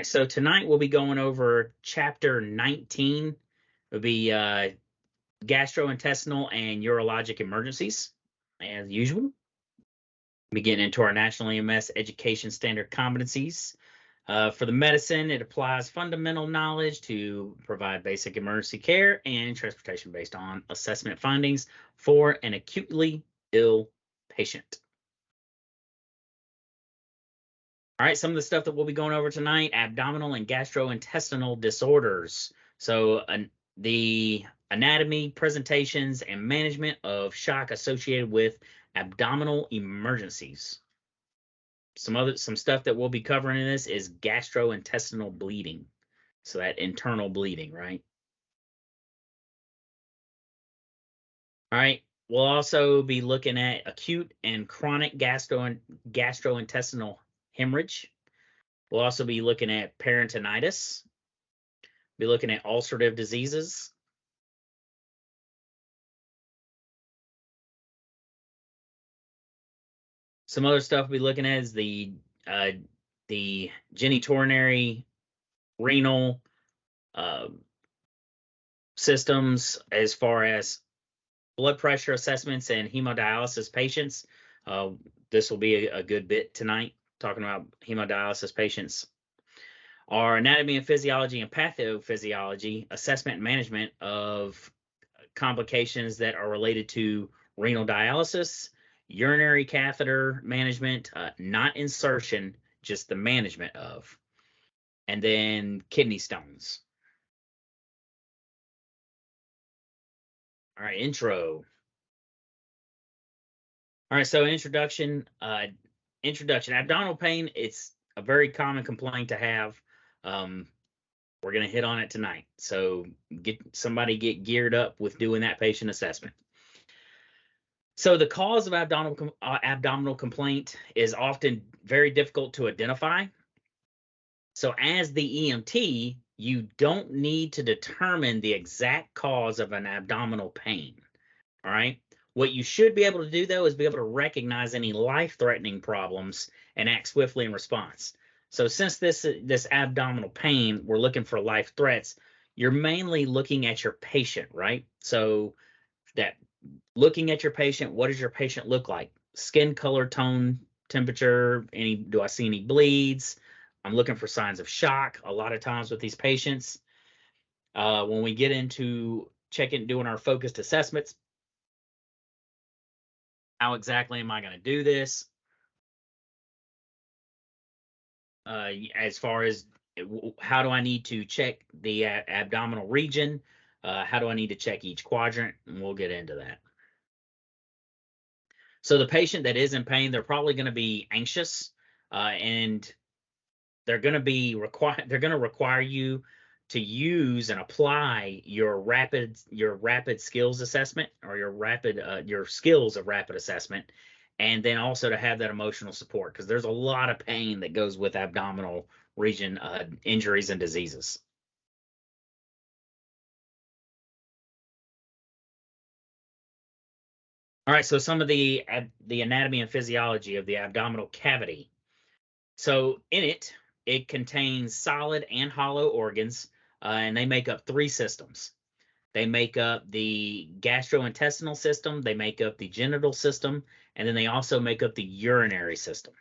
right, so tonight we'll be going over chapter 19. It'll be gastrointestinal and urologic emergencies, as usual. We'll be getting into our National EMS Education Standard competencies. For the medicine, it applies fundamental knowledge to provide basic emergency care and transportation based on assessment findings for an acutely ill patient. All right, some of the stuff that we'll be going over tonight: abdominal and gastrointestinal disorders. So, the anatomy, presentations, and management of shock associated with abdominal emergencies. Some stuff that we'll be covering in this is gastrointestinal bleeding. So that internal bleeding, right? All right. We'll also be looking at acute and chronic gastrointestinal hemorrhage. We'll also be looking at peritonitis. Be looking at ulcerative diseases. Some other stuff we'll be looking at is the genitourinary renal systems, as far as blood pressure assessments and hemodialysis patients. This will be a good bit tonight, talking about hemodialysis patients. Our anatomy and physiology and pathophysiology, assessment and management of complications that are related to renal dialysis, urinary catheter management, not insertion, just the management of, and then kidney stones. All right, intro. All right, so introduction. Abdominal pain, it's a very common complaint to have. We're going to hit on it tonight. So get geared up with doing that patient assessment. So the cause of abdominal complaint is often very difficult to identify. So as the EMT, you don't need to determine the exact cause of an abdominal pain. All right. What you should be able to do, though, is be able to recognize any life-threatening problems and act swiftly in response. So since this abdominal pain, we're looking for life threats, you're mainly looking at your patient, right? So that looking at your patient, what does your patient look like? Skin color, tone, temperature, do I see any bleeds? I'm looking for signs of shock a lot of times with these patients. When we get into doing our focused assessments, how exactly am I going to do this? As far as how do I need to check the abdominal region? How do I need to check each quadrant? And we'll get into that. So the patient that is in pain, they're probably going to be anxious, and they're going to require you to use and apply your rapid skills assessment, or your skills of rapid assessment, and then also to have that emotional support, because there's a lot of pain that goes with abdominal region injuries and diseases. All right, so some of the anatomy and physiology of the abdominal cavity. So in it contains solid and hollow organs, and they make up three systems. They make up the gastrointestinal system, they make up the genital system, and then they also make up the urinary system.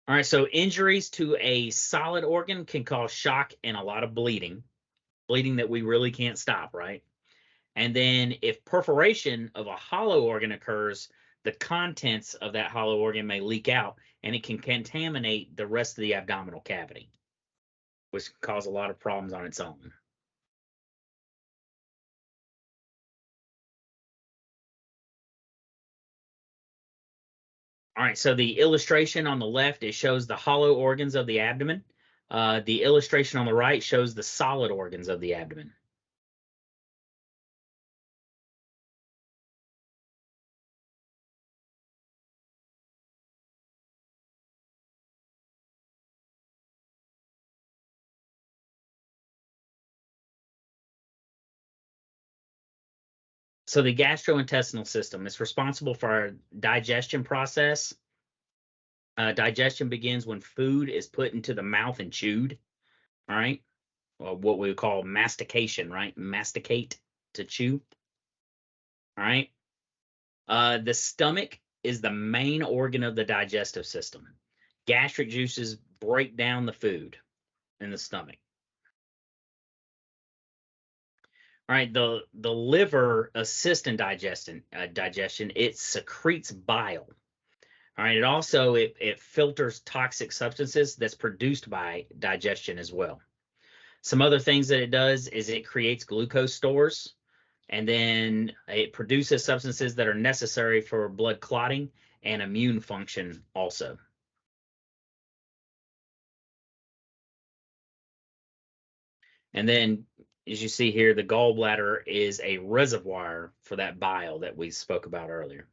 All right, so injuries to a solid organ can cause shock and a lot of bleeding that we really can't stop, right? And then if perforation of a hollow organ occurs, the contents of that hollow organ may leak out, and it can contaminate the rest of the abdominal cavity, which can cause a lot of problems on its own. All right, so the illustration on the left, it shows the hollow organs of the abdomen. The illustration on the right shows the solid organs of the abdomen. So the gastrointestinal system is responsible for our digestion process. Digestion begins when food is put into the mouth and chewed. All right. What we would call mastication, right? Masticate, to chew. All right. The stomach is the main organ of the digestive system. Gastric juices break down the food in the stomach. All right. The liver assists in digestion. It secretes bile. All right. It filters toxic substances that's produced by digestion as well. Some other things that it does is it creates glucose stores, and then it produces substances that are necessary for blood clotting and immune function also. And then, as you see here, the gallbladder is a reservoir for that bile that we spoke about earlier.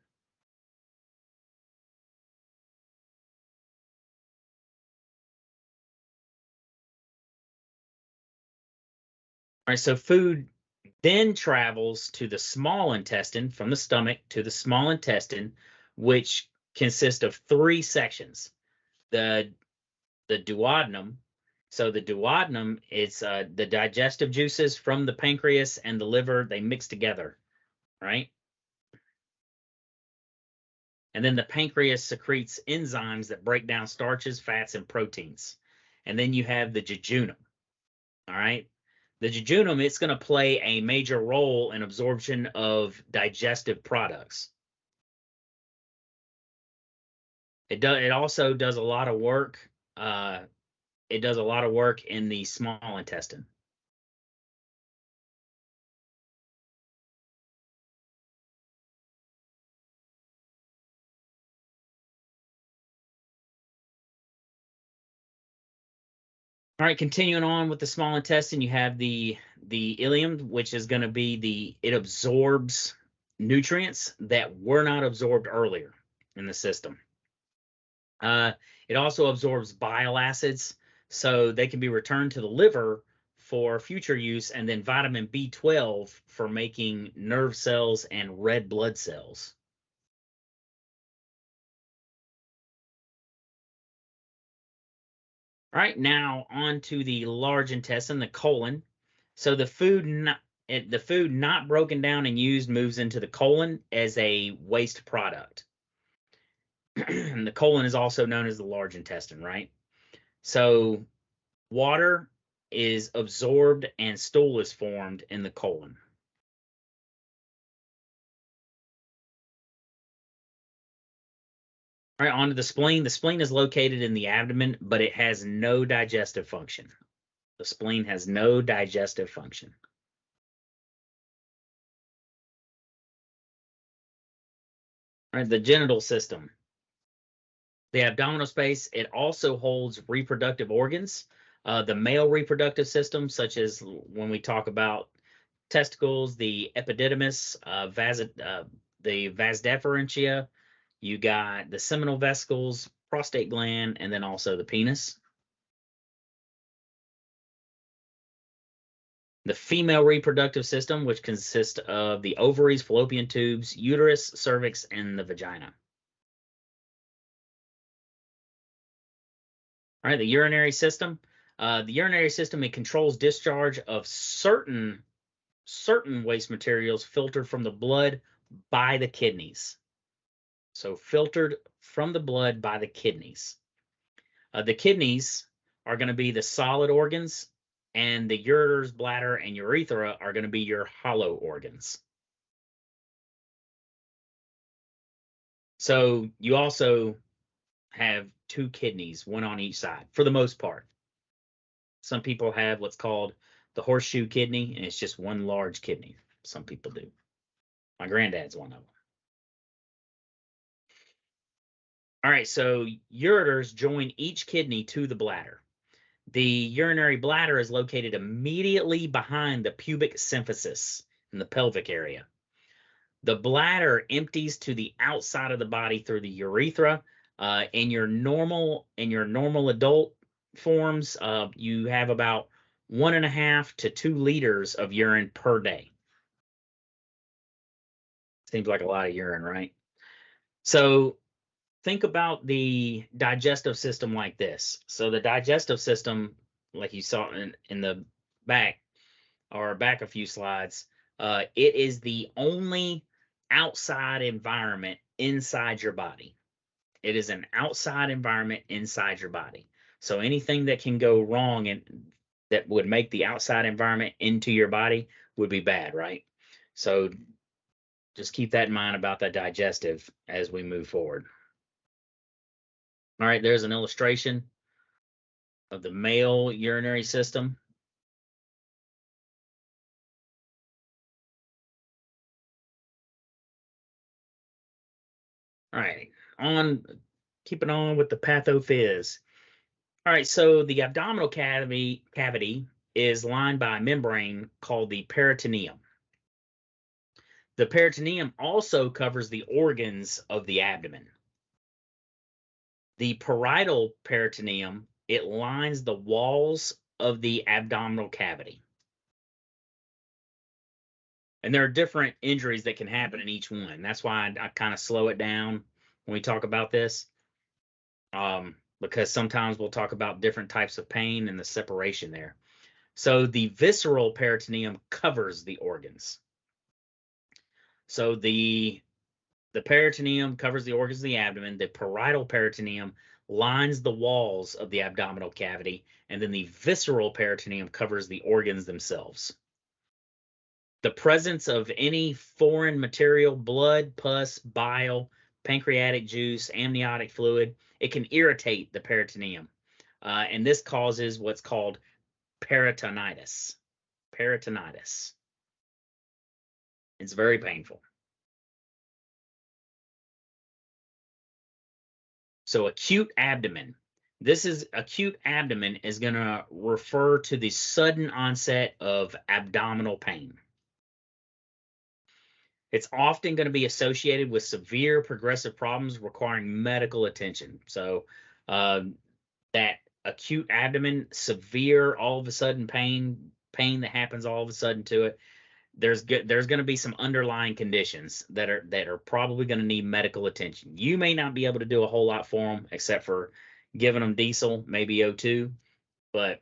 All right, so food then travels to the small intestine from the stomach to the small intestine, which consists of three sections. The duodenum. So the duodenum is the digestive juices from the pancreas and the liver, they mix together, right? And then the pancreas secretes enzymes that break down starches, fats, and proteins. And then you have the jejunum, all right? The jejunum, it's going to play a major role in absorption of digestive products. It also does a lot of work. It does a lot of work in the small intestine. All right, continuing on with the small intestine, you have the ileum, which is going to be it absorbs nutrients that were not absorbed earlier in the system. It also absorbs bile acids, so they can be returned to the liver for future use, and then vitamin B12 for making nerve cells and red blood cells. All right, now on to the large intestine, the colon. So the food not broken down and used moves into the colon as a waste product. And the colon is also known as the large intestine, right? So water is absorbed and stool is formed in the colon. All right, on to the spleen. The spleen is located in the abdomen, but it has no digestive function. The spleen has no digestive function. All right, the genital system. The abdominal space, it also holds reproductive organs. The male reproductive system, such as when we talk about testicles, the epididymis, the vas deferentia, you got the seminal vesicles, prostate gland, and then also the penis. The female reproductive system, which consists of the ovaries, fallopian tubes, uterus, cervix, and the vagina. All right, the urinary system. The urinary system, it controls discharge of certain waste materials filtered from the blood by the kidneys. So filtered from the blood by the kidneys. The kidneys are going to be the solid organs, and the ureters, bladder, and urethra are going to be your hollow organs. So you also have two kidneys, one on each side, for the most part. Some people have what's called the horseshoe kidney, and it's just one large kidney. Some people do. My granddad's one of them. All right, so ureters join each kidney to the bladder. The urinary bladder is located immediately behind the pubic symphysis in the pelvic area. The bladder empties to the outside of the body through the urethra. In your normal adult forms, you have about 1.5 to 2 liters of urine per day. Seems like a lot of urine, right? So think about the digestive system like this. So the digestive system, like you saw in the back or back a few slides, it is the only outside environment inside your body. It is an outside environment inside your body. So anything that can go wrong and that would make the outside environment into your body would be bad, right? So just keep that in mind about the digestive as we move forward. All right, there's an illustration of the male urinary system. All right, keeping on with the pathophys. All right, so the abdominal cavity is lined by a membrane called the peritoneum. The peritoneum also covers the organs of the abdomen. The parietal peritoneum, it lines the walls of the abdominal cavity. And there are different injuries that can happen in each one. That's why I kind of slow it down when we talk about this, because sometimes we'll talk about different types of pain and the separation there. So the visceral peritoneum covers the organs. So the peritoneum covers the organs of the abdomen. The parietal peritoneum lines the walls of the abdominal cavity, and then the visceral peritoneum covers the organs themselves. The presence of any foreign material, blood, pus, bile, pancreatic juice, amniotic fluid, it can irritate the peritoneum. And this causes what's called peritonitis. Peritonitis. It's very painful. So acute abdomen. Acute abdomen is going to refer to the sudden onset of abdominal pain. It's often going to be associated with severe progressive problems requiring medical attention. So that acute abdomen, severe, all of a sudden pain that happens all of a sudden to it, there's going to be some underlying conditions that are probably going to need medical attention. You may not be able to do a whole lot for them except for giving them diesel, maybe O2, but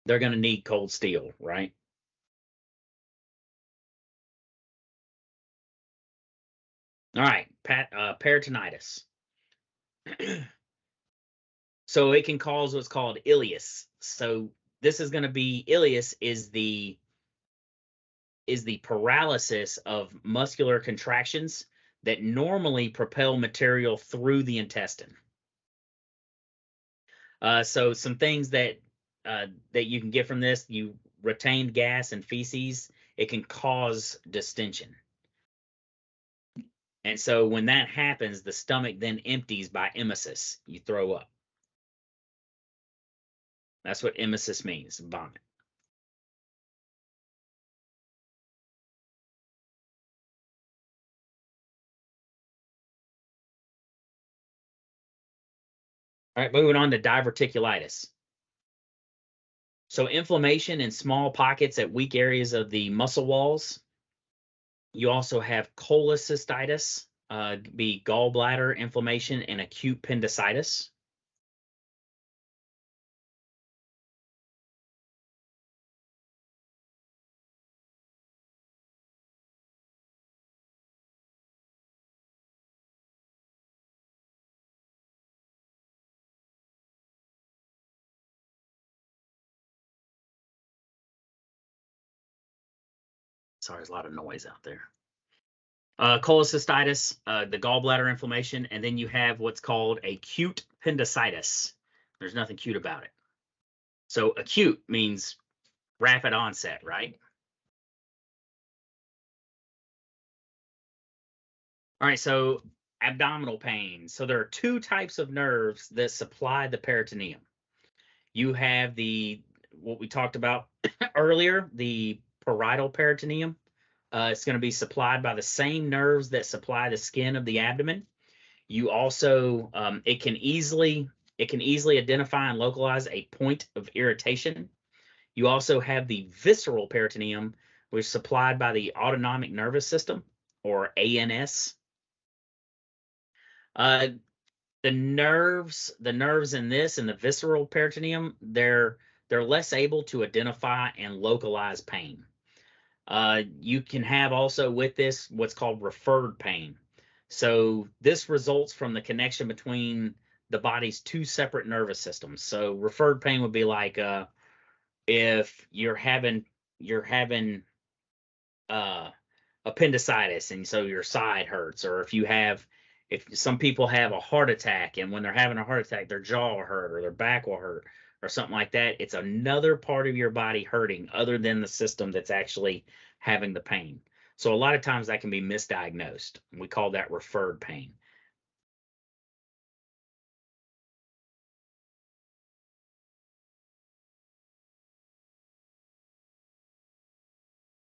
they're going to need cold steel, right? All right, peritonitis. So it can cause what's called ileus. So this is going to be ileus is the paralysis of muscular contractions that normally propel material through the intestine. So some things that you can get from this, you retained gas and feces, it can cause distension. And so when that happens, the stomach then empties by emesis. You throw up. That's what emesis means, vomit. All right, moving on to diverticulitis. So inflammation in small pockets at weak areas of the muscle walls. You also have cholecystitis, be gallbladder inflammation and acute appendicitis. Sorry, there's a lot of noise out there. Cholecystitis, the gallbladder inflammation, and then you have what's called acute appendicitis. There's nothing cute about it. So acute means rapid onset, right? All right, so abdominal pain. So there are two types of nerves that supply the peritoneum. You have what we talked about earlier, the parietal peritoneum. It's going to be supplied by the same nerves that supply the skin of the abdomen. You also, it can easily identify and localize a point of irritation. You also have the visceral peritoneum, which is supplied by the autonomic nervous system. or ANS. The nerves in this and the visceral peritoneum, they're less able to identify and localize pain. You can have also with this what's called referred pain. So this results from the connection between the body's two separate nervous systems. So referred pain would be like if you're having uh, appendicitis and so your side hurts, or if some people have a heart attack and when they're having a heart attack their jaw will hurt or their back will hurt or something like that. It's another part of your body hurting other than the system that's actually having the pain. So a lot of times that can be misdiagnosed. We call that referred pain.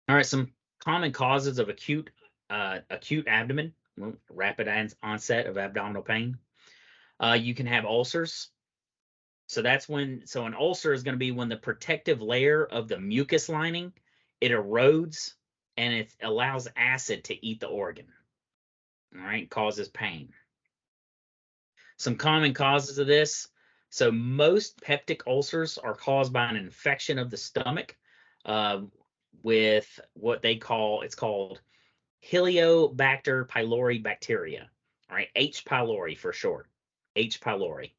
All right, some common causes of acute abdomen, rapid onset of abdominal pain. You can have ulcers. So an ulcer is going to be when the protective layer of the mucus lining, it erodes and it allows acid to eat the organ. All right, causes pain. Some common causes of this. So most peptic ulcers are caused by an infection of the stomach with what it's called Helicobacter pylori bacteria. All right, H. pylori for short. H. pylori.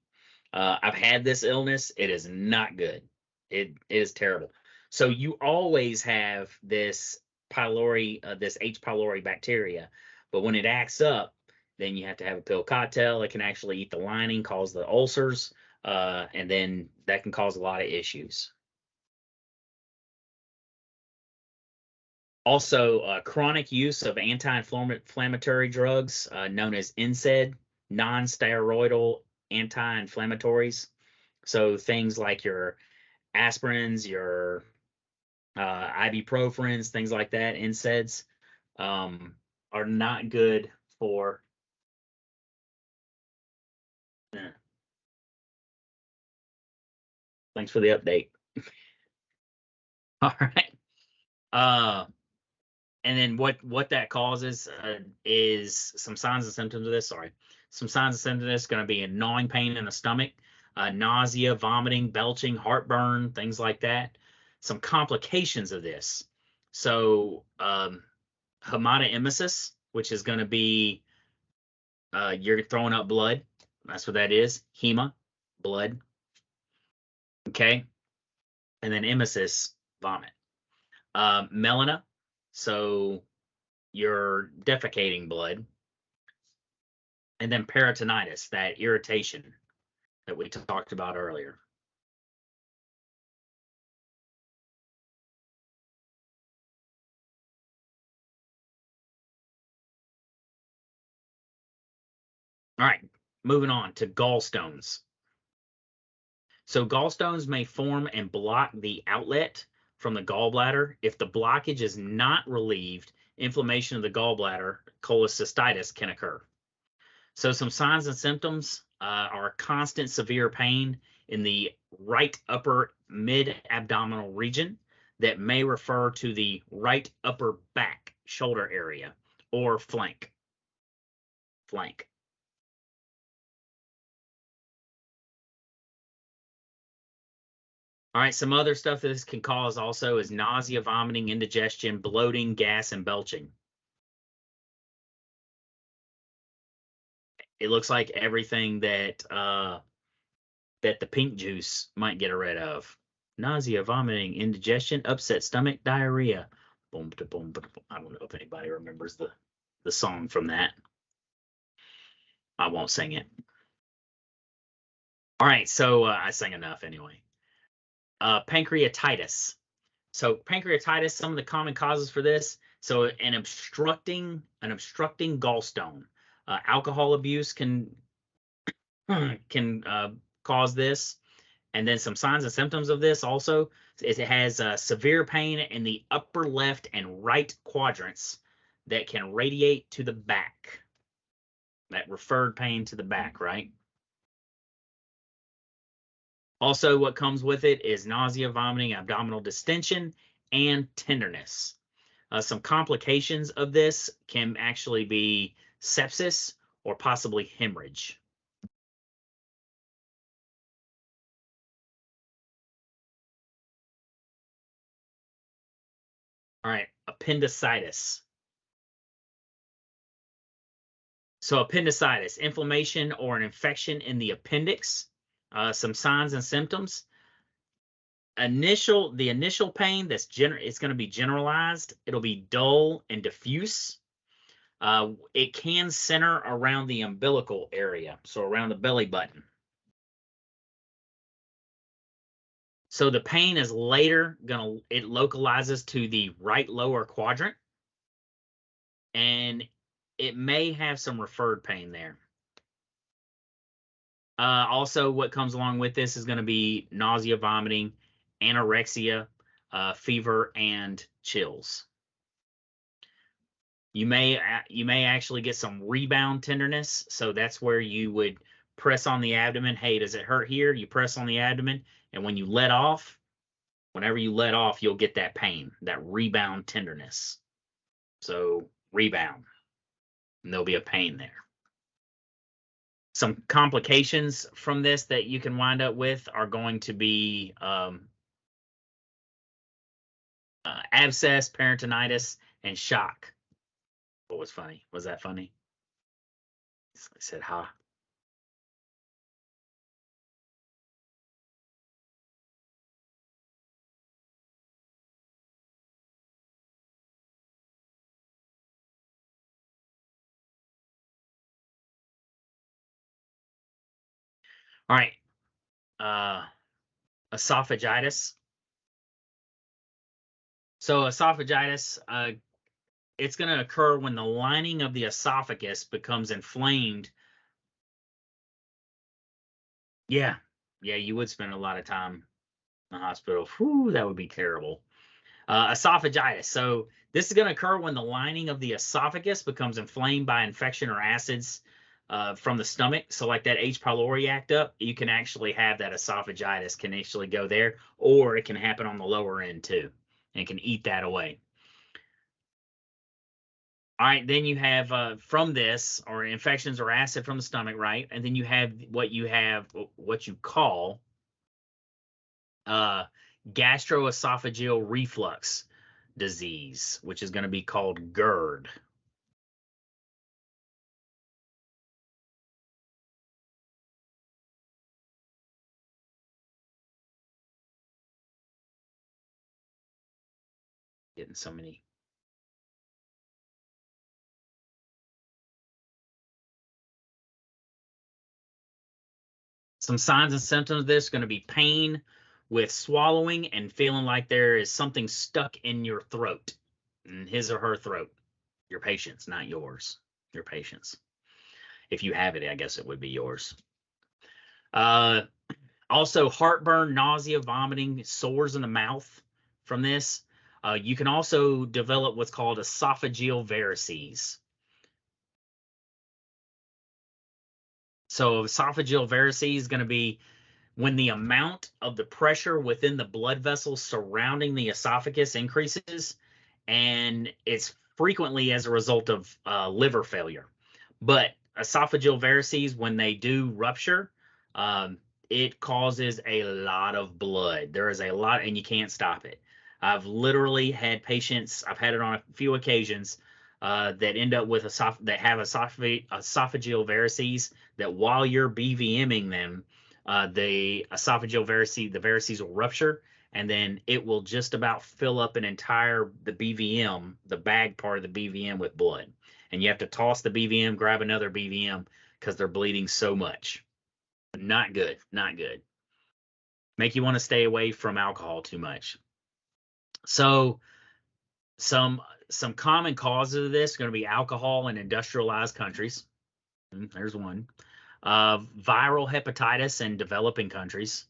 I've had this illness. It is not good. It is terrible. So you always have this this H. pylori bacteria, but when it acts up, then you have to have a pill cocktail. It can actually eat the lining, cause the ulcers, and then that can cause a lot of issues. Also, chronic use of anti-inflammatory drugs known as NSAID, non-steroidal anti-inflammatories. So things like your aspirins, your ibuprofens, things like that, NSAIDs, are not good for. Thanks for the update. All right. And then what that causes is some signs and symptoms of this. Sorry, some signs and symptoms of this going to be a gnawing pain in the stomach, nausea, vomiting, belching, heartburn, things like that. Some complications of this. So hematemesis, which is going to be you're throwing up blood. That's what that is. Hema, blood. Okay, and then emesis, vomit. Melena, so you're defecating blood. And then peritonitis, that irritation that we talked about earlier. All right, moving on to gallstones. So gallstones may form and block the outlet from the gallbladder. If the blockage is not relieved, inflammation of the gallbladder, cholecystitis, can occur. So some signs and symptoms are constant severe pain in the right upper mid-abdominal region that may refer to the right upper back shoulder area or flank. All right, some other stuff that this can cause also is nausea, vomiting, indigestion, bloating, gas, and belching. It looks like everything that the pink juice might get rid of. Nausea, vomiting, indigestion, upset stomach, diarrhea. Boom, boom, boom, boom. I don't know if anybody remembers the song from that. I won't sing it. All right, so I sang enough anyway. Pancreatitis. So pancreatitis, some of the common causes for this. So an obstructing gallstone. Alcohol abuse can cause this. And then some signs and symptoms of this also, it has severe pain in the upper left and right quadrants that can radiate to the back. That referred pain to the back, right? Also, what comes with it is nausea, vomiting, abdominal distension, and tenderness. Some complications of this can actually be sepsis or possibly hemorrhage. All right, appendicitis. So appendicitis, inflammation or an infection in the appendix. Some signs and symptoms. The initial pain it's going to be generalized. It'll be dull and diffuse. It can center around the umbilical area, so around the belly button. So the pain is later it localizes to the right lower quadrant, and it may have some referred pain there. Also, what comes along with this is going to be nausea, vomiting, anorexia, fever, and chills. You may actually get some rebound tenderness. So that's where you would press on the abdomen. Hey, does it hurt here? You press on the abdomen, and when you let off, whenever you let off, you'll get that pain, that rebound tenderness. So rebound, and there'll be a pain there. Some complications from this that you can wind up with are going to be abscess, peritonitis, and shock. What was funny? Was that funny? I said, ha. All right. Esophagitis. So esophagitis, it's going to occur when the lining of the esophagus becomes inflamed. Yeah, you would spend a lot of time in the hospital. Whew, that would be terrible. Esophagitis. So this is going to occur when the lining of the esophagus becomes inflamed by infection or acids from the stomach. So like that H. pylori act up, you can actually have that esophagitis can actually go there, or it can happen on the lower end too, and can eat that away. All right, then you have from this or infections or acid from the stomach, right? And then you have what you call gastroesophageal reflux disease, which is going to be called GERD. Getting so many. Some signs and symptoms of this are going to be pain with swallowing and feeling like there is something stuck in your throat, in his or her throat. Your patient's, not yours. Your patient's. If you have it, I guess it would be yours. Also, heartburn, nausea, vomiting, sores in the mouth from this. You can also develop what's called esophageal varices. So esophageal varices is going to be when the amount of the pressure within the blood vessels surrounding the esophagus increases, and it's frequently as a result of liver failure. But esophageal varices, when they do rupture, it causes a lot of blood. There is a lot, and you can't stop it. I've literally had patients, I've had it on a few occasions, that end up with that have esophageal varices, that while you're BVMing them, the esophageal varices, the varices will rupture, and then it will just about fill up the BVM, the bag part of the BVM, with blood. And you have to toss the BVM, grab another BVM, because they're bleeding so much. Not good, not good. Make you want to stay away from alcohol too much. So some common causes of this are going to be alcohol in industrialized countries. There's one. Viral hepatitis in developing countries.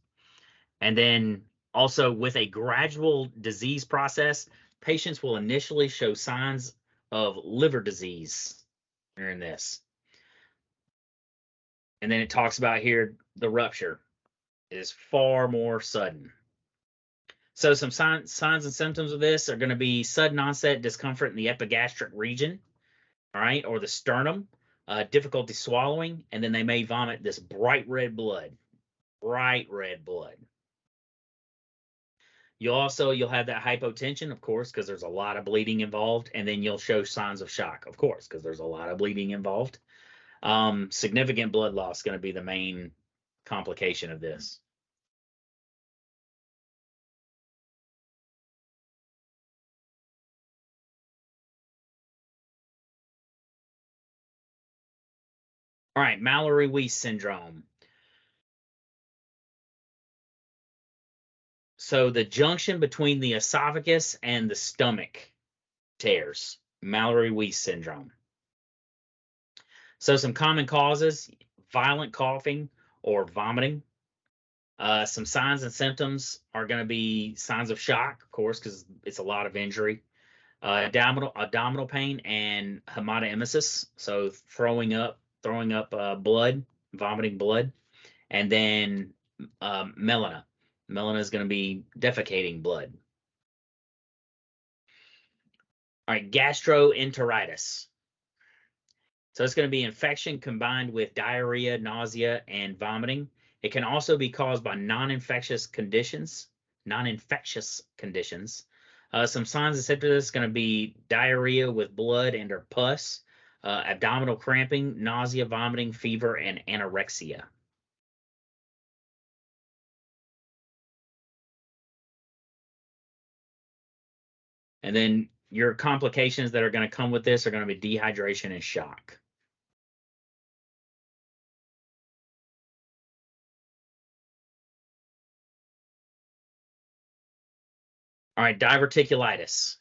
And then also, with a gradual disease process, patients will initially show signs of liver disease during this. And then it talks about here the rupture is far more sudden. So some signs and symptoms of this are going to be sudden onset discomfort in the epigastric region, all right, or the sternum, difficulty swallowing, and then they may vomit this bright red blood. Bright red blood. You'll have that hypotension, of course, because there's a lot of bleeding involved, and then you'll show signs of shock, of course, because there's a lot of bleeding involved. Significant blood loss is going to be the main complication of this. All right, Mallory-Weiss syndrome. So the junction between the esophagus and the stomach tears, Mallory-Weiss syndrome. So some common causes, violent coughing or vomiting. Some signs and symptoms are going to be signs of shock, of course, because it's a lot of injury. Abdominal pain and hematemesis, so throwing up blood, vomiting blood, and then melena. Melena is going to be defecating blood. All right, gastroenteritis. So it's going to be infection combined with diarrhea, nausea, and vomiting. It can also be caused by non-infectious conditions. Some signs and symptoms is going to be diarrhea with blood and or pus, abdominal cramping, nausea, vomiting, fever, and anorexia. And then your complications that are going to come with this are going to be dehydration and shock. All right, diverticulitis.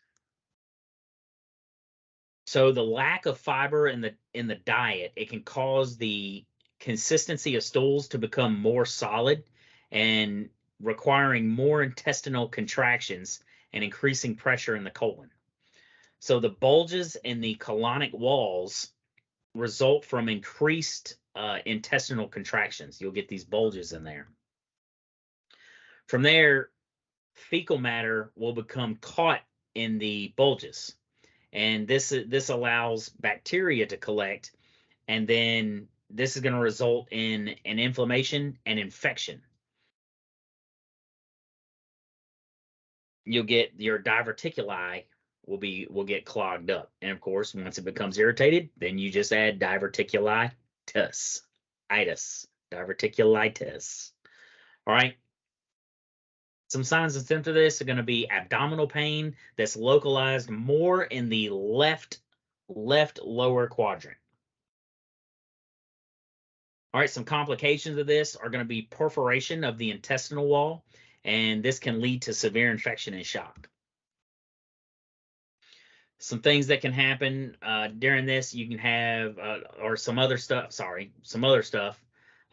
So the lack of fiber in the diet, it can cause the consistency of stools to become more solid and requiring more intestinal contractions and increasing pressure in the colon. So the bulges in the colonic walls result from increased intestinal contractions. You'll get these bulges in there. From there, fecal matter will become caught in the bulges, and this allows bacteria to collect, and then this is going to result in an inflammation and infection. You'll get your diverticuli will get clogged up, and of course, once it becomes irritated, then you just add diverticulitis. Diverticulitis. All right. Some signs and symptoms of this are going to be abdominal pain that's localized more in the left lower quadrant. All right, some complications of this are going to be perforation of the intestinal wall, and this can lead to severe infection and shock. Some things that can happen during this, you can have, or some other stuff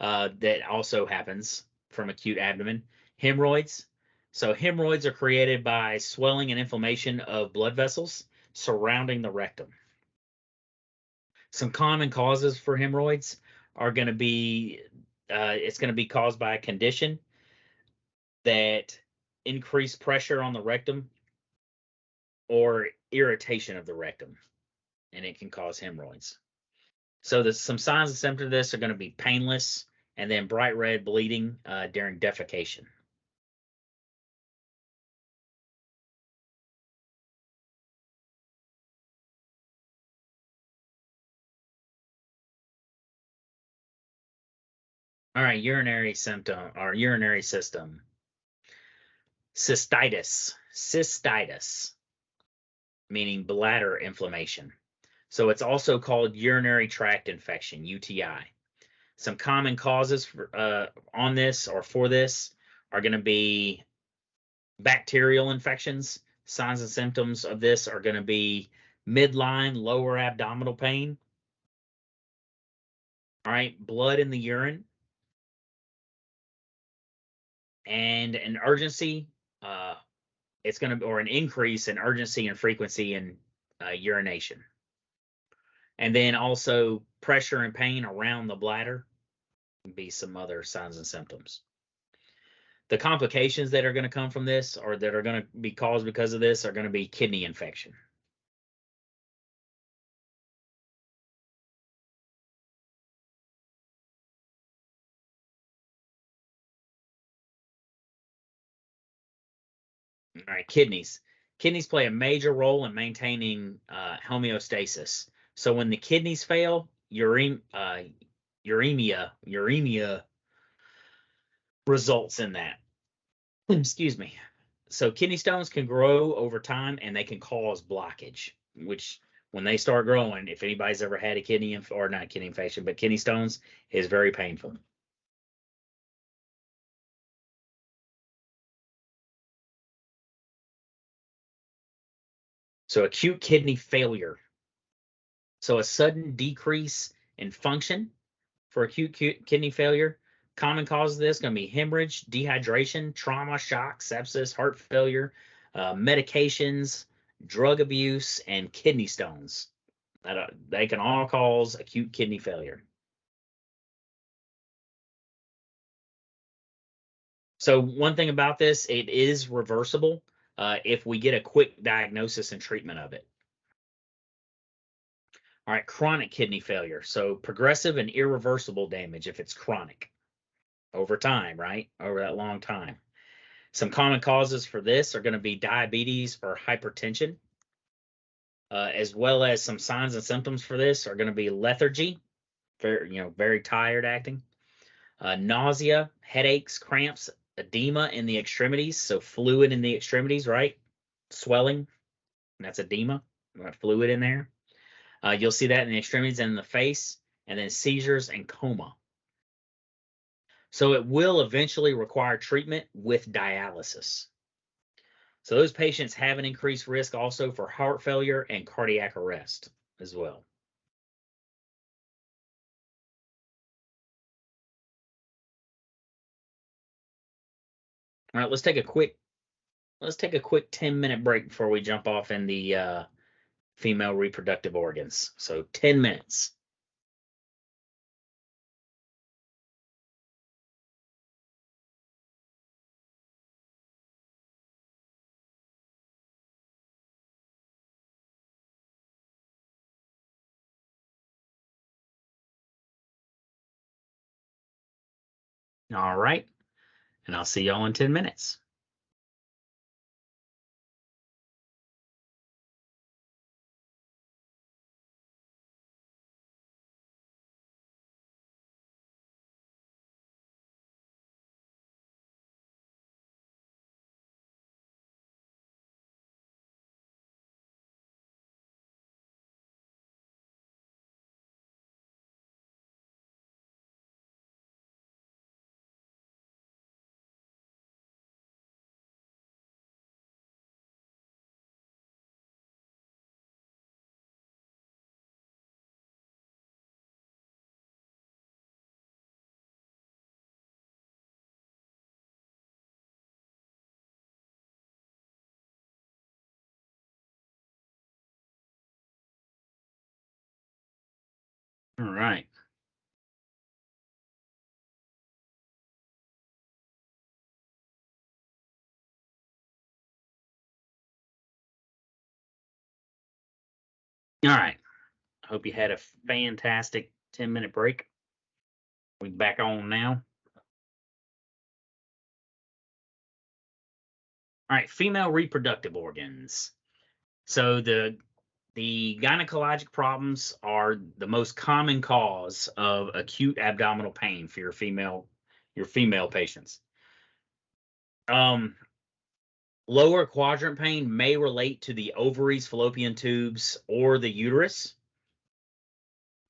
that also happens from acute abdomen. Hemorrhoids. So hemorrhoids are created by swelling and inflammation of blood vessels surrounding the rectum. Some common causes for hemorrhoids are going to be, it's going to be caused by a condition that increase pressure on the rectum or irritation of the rectum, and it can cause hemorrhoids. So some signs and symptoms of this are going to be painless and then bright red bleeding during defecation. All right, urinary symptom or urinary system. Cystitis, meaning bladder inflammation. So it's also called urinary tract infection, UTI. Some common causes for this are going to be bacterial infections. Signs and symptoms of this are going to be midline lower abdominal pain. All right, blood in the urine, and an urgency. It's going to, or an increase in urgency and frequency in urination. And then also pressure and pain around the bladder can be some other signs and symptoms. The complications that are going to come from this, or that are going to be caused because of this, are going to be kidney infection. All right, kidneys. Kidneys play a major role in maintaining homeostasis. So when the kidneys fail, uremia results in that. Excuse me. So kidney stones can grow over time and they can cause blockage, which when they start growing, if anybody's ever had a or not kidney infection, but kidney stones, is very painful. So acute kidney failure. So a sudden decrease in function for acute kidney failure. Common cause of this going to be hemorrhage, dehydration, trauma, shock, sepsis, heart failure, medications, drug abuse, and kidney stones. They can all cause acute kidney failure. So one thing about this, it is reversible if we get a quick diagnosis and treatment of it. All right, chronic kidney failure. So progressive and irreversible damage if it's chronic over time, right? Over that long time. Some common causes for this are going to be diabetes or hypertension, as well as some signs and symptoms for this are going to be lethargy, very tired acting, nausea, headaches, cramps, edema in the extremities, so fluid in the extremities, right? Swelling, that's edema, fluid in there. You'll see that in the extremities and in the face, and then seizures and coma. So it will eventually require treatment with dialysis. So those patients have an increased risk also for heart failure and cardiac arrest as well. All right, let's take a quick 10-minute break before we jump off in the female reproductive organs. So 10 minutes. All right, and I'll see y'all in 10 minutes. All right. All right. Hope you had a fantastic 10-minute break. We're back on now. All right, female reproductive organs. So the gynecologic problems are the most common cause of acute abdominal pain for your female patients. Lower quadrant pain may relate to the ovaries, fallopian tubes, or the uterus.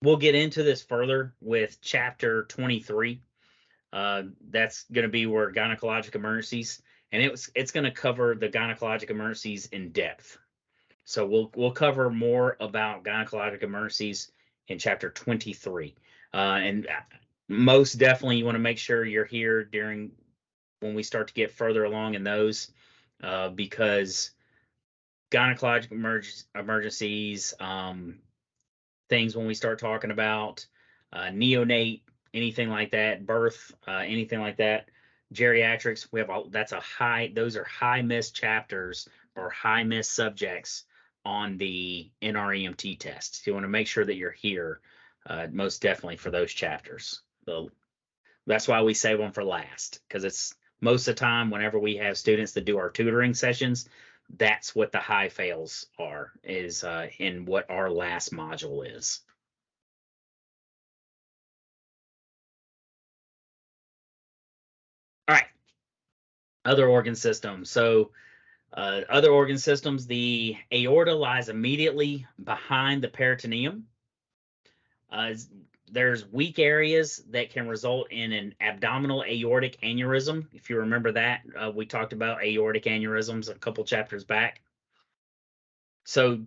We'll get into this further with chapter 23. That's going to be where gynecologic emergencies, and it's going to cover the gynecologic emergencies in depth. So we'll cover more about gynecologic emergencies in chapter 23. And most definitely, you want to make sure you're here during when we start to get further along in those, because gynecologic emergencies, things when we start talking about neonate, anything like that, birth, anything like that, geriatrics, those are high miss chapters or high miss subjects on the NREMT test. So you want to make sure that you're here, most definitely for those chapters. That's why we save them for last, because it's most of the time whenever we have students that do our tutoring sessions, that's what the high fails are, is in what our last module is. All right, other organ systems. So other organ systems, the aorta lies immediately behind the peritoneum. There's weak areas that can result in an abdominal aortic aneurysm. If you remember that, we talked about aortic aneurysms a couple chapters back. So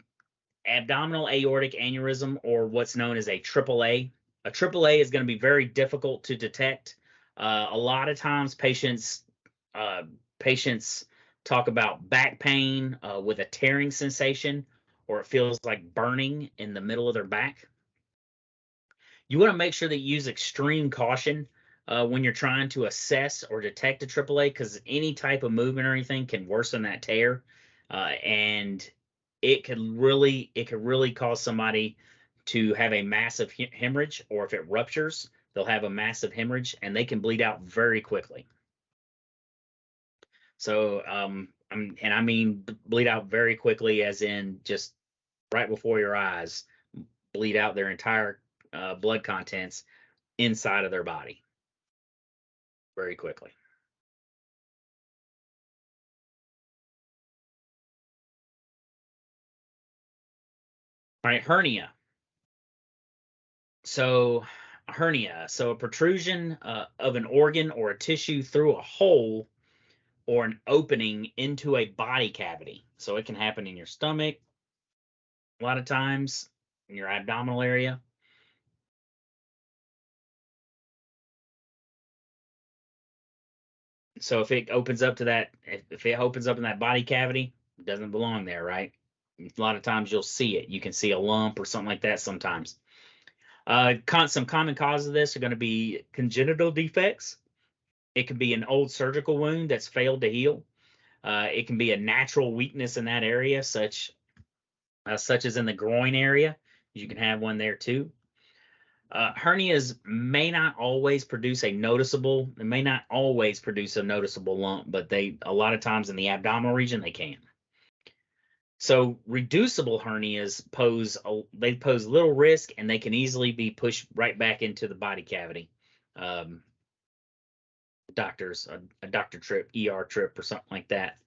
abdominal aortic aneurysm, or what's known as a AAA. A AAA is going to be very difficult to detect. A lot of times patients talk about back pain with a tearing sensation, or it feels like burning in the middle of their back. You want to make sure that you use extreme caution when you're trying to assess or detect a AAA, because any type of movement or anything can worsen that tear, and it could really cause somebody to have a massive hemorrhage, or if it ruptures, they'll have a massive hemorrhage and they can bleed out very quickly. So, I mean bleed out very quickly, as in just right before your eyes, bleed out their entire blood contents inside of their body very quickly. All right, hernia. So hernia, so a protrusion of an organ or a tissue through a hole or an opening into a body cavity. So it can happen in your stomach, a lot of times in your abdominal area. So if it opens up in that body cavity, it doesn't belong there, right? A lot of times you'll see it. You can see a lump or something like that sometimes. Some common causes of this are going to be congenital defects. It could be an old surgical wound that's failed to heal. It can be a natural weakness in that area, such as in the groin area. You can have one there too. Hernias may not always produce a noticeable lump, but a lot of times in the abdominal region they can. So reducible hernias pose little risk, and they can easily be pushed right back into the body cavity. A doctor trip, ER trip, or something like that.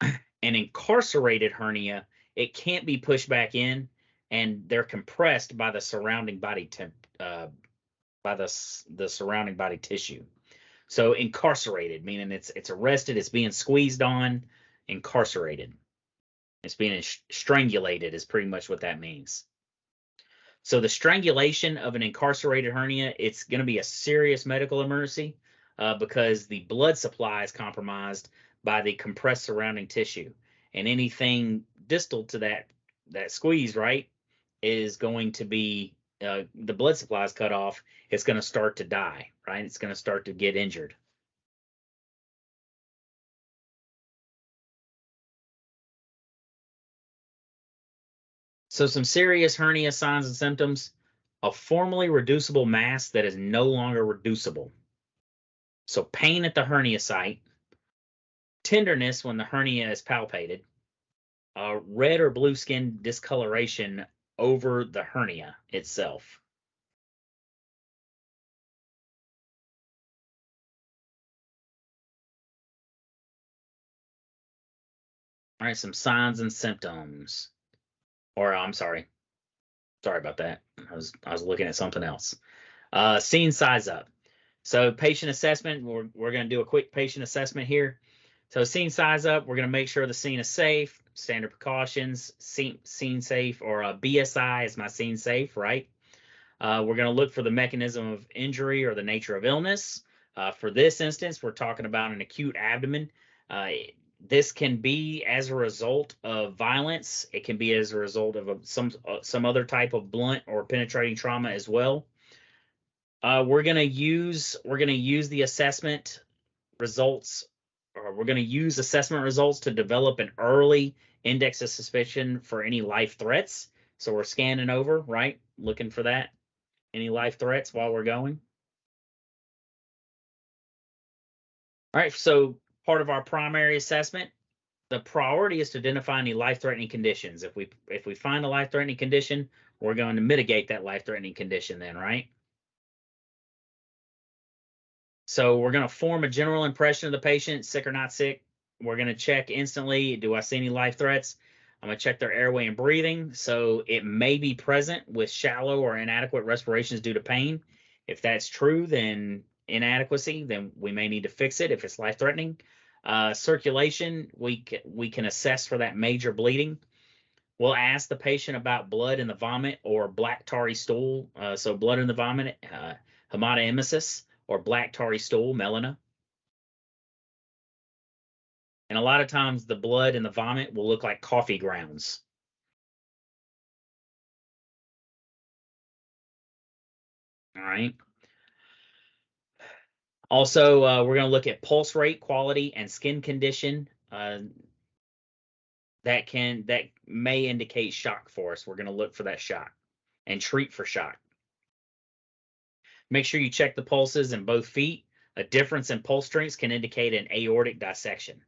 An incarcerated hernia, it can't be pushed back in, and they're compressed by the surrounding body surrounding body tissue. So incarcerated, meaning it's arrested, it's being squeezed on. Incarcerated, it's being strangulated, is pretty much what that means. So the strangulation of an incarcerated hernia, it's going to be a serious medical emergency because the blood supply is compromised by the compressed surrounding tissue, and anything distal to that squeeze, right, is going to be the blood supply is cut off. It's going to start to die, right? It's going to start to get injured. So some serious hernia signs and symptoms: a formerly reducible mass that is no longer reducible. So pain at the hernia site, tenderness when the hernia is palpated, red or blue skin discoloration over the hernia itself. All right, some signs and symptoms. Or I'm sorry. Sorry about that. I was looking at something else. Scene size up. So patient assessment, we're going to do a quick patient assessment here. So scene size up, we're going to make sure the scene is safe, standard precautions, scene safe, or BSI is my scene safe, right? We're going to look for the mechanism of injury or the nature of illness. For this instance, we're talking about an acute abdomen. This can be as a result of violence. It can be as a result of some other type of blunt or penetrating trauma as well. We're gonna use the assessment results, or we're going to use assessment results to develop an early index of suspicion for any life threats. So we're scanning over, right? Looking for that. Any life threats while we're going. All right, so part of our primary assessment, the priority is to identify any life-threatening conditions. If we find a life-threatening condition, we're going to mitigate that life-threatening condition then, right? So we're going to form a general impression of the patient, sick or not sick. We're going to check instantly, do I see any life threats? I'm going to check their airway and breathing. So it may be present with shallow or inadequate respirations due to pain. If that's true, then inadequacy, then we may need to fix it if it's life-threatening. Circulation, we can assess for that major bleeding. We'll ask the patient about blood in the vomit or black tarry stool. So blood in the vomit, hematemesis, or black tarry stool, melena. And a lot of times the blood in the vomit will look like coffee grounds. All right. Also, we're going to look at pulse rate, quality, and skin condition. That may indicate shock for us. We're going to look for that shock and treat for shock. Make sure you check the pulses in both feet. A difference in pulse strengths can indicate an aortic dissection.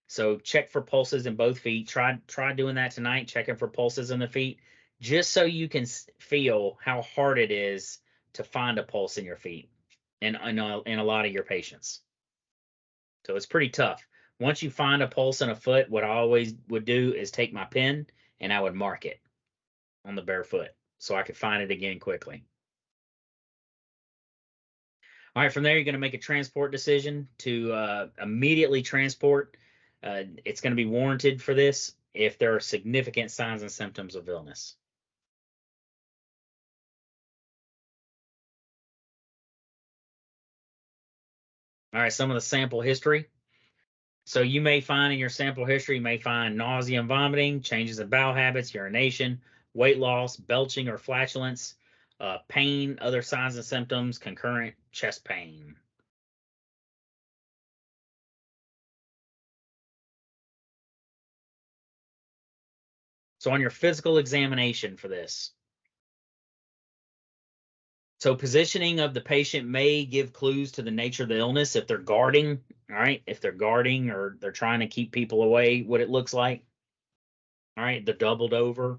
So check for pulses in both feet. Try doing that tonight, checking for pulses in the feet, just so you can feel how hard it is to find a pulse in your feet in a lot of your patients. So it's pretty tough. Once you find a pulse in a foot, what I always would do is take my pen and I would mark it on the bare foot so I could find it again quickly. All right, from there, you're going to make a transport decision to immediately transport. It's going to be warranted for this if there are significant signs and symptoms of illness. All right, some of the sample history. So you may find in your sample history, you may find nausea and vomiting, changes in bowel habits, urination, weight loss, belching or flatulence, pain, other signs and symptoms, concurrent chest pain. So on your physical examination for this, so positioning of the patient may give clues to the nature of the illness. If they're guarding, all right, if they're guarding or they're trying to keep people away, what it looks like. All right, the doubled over.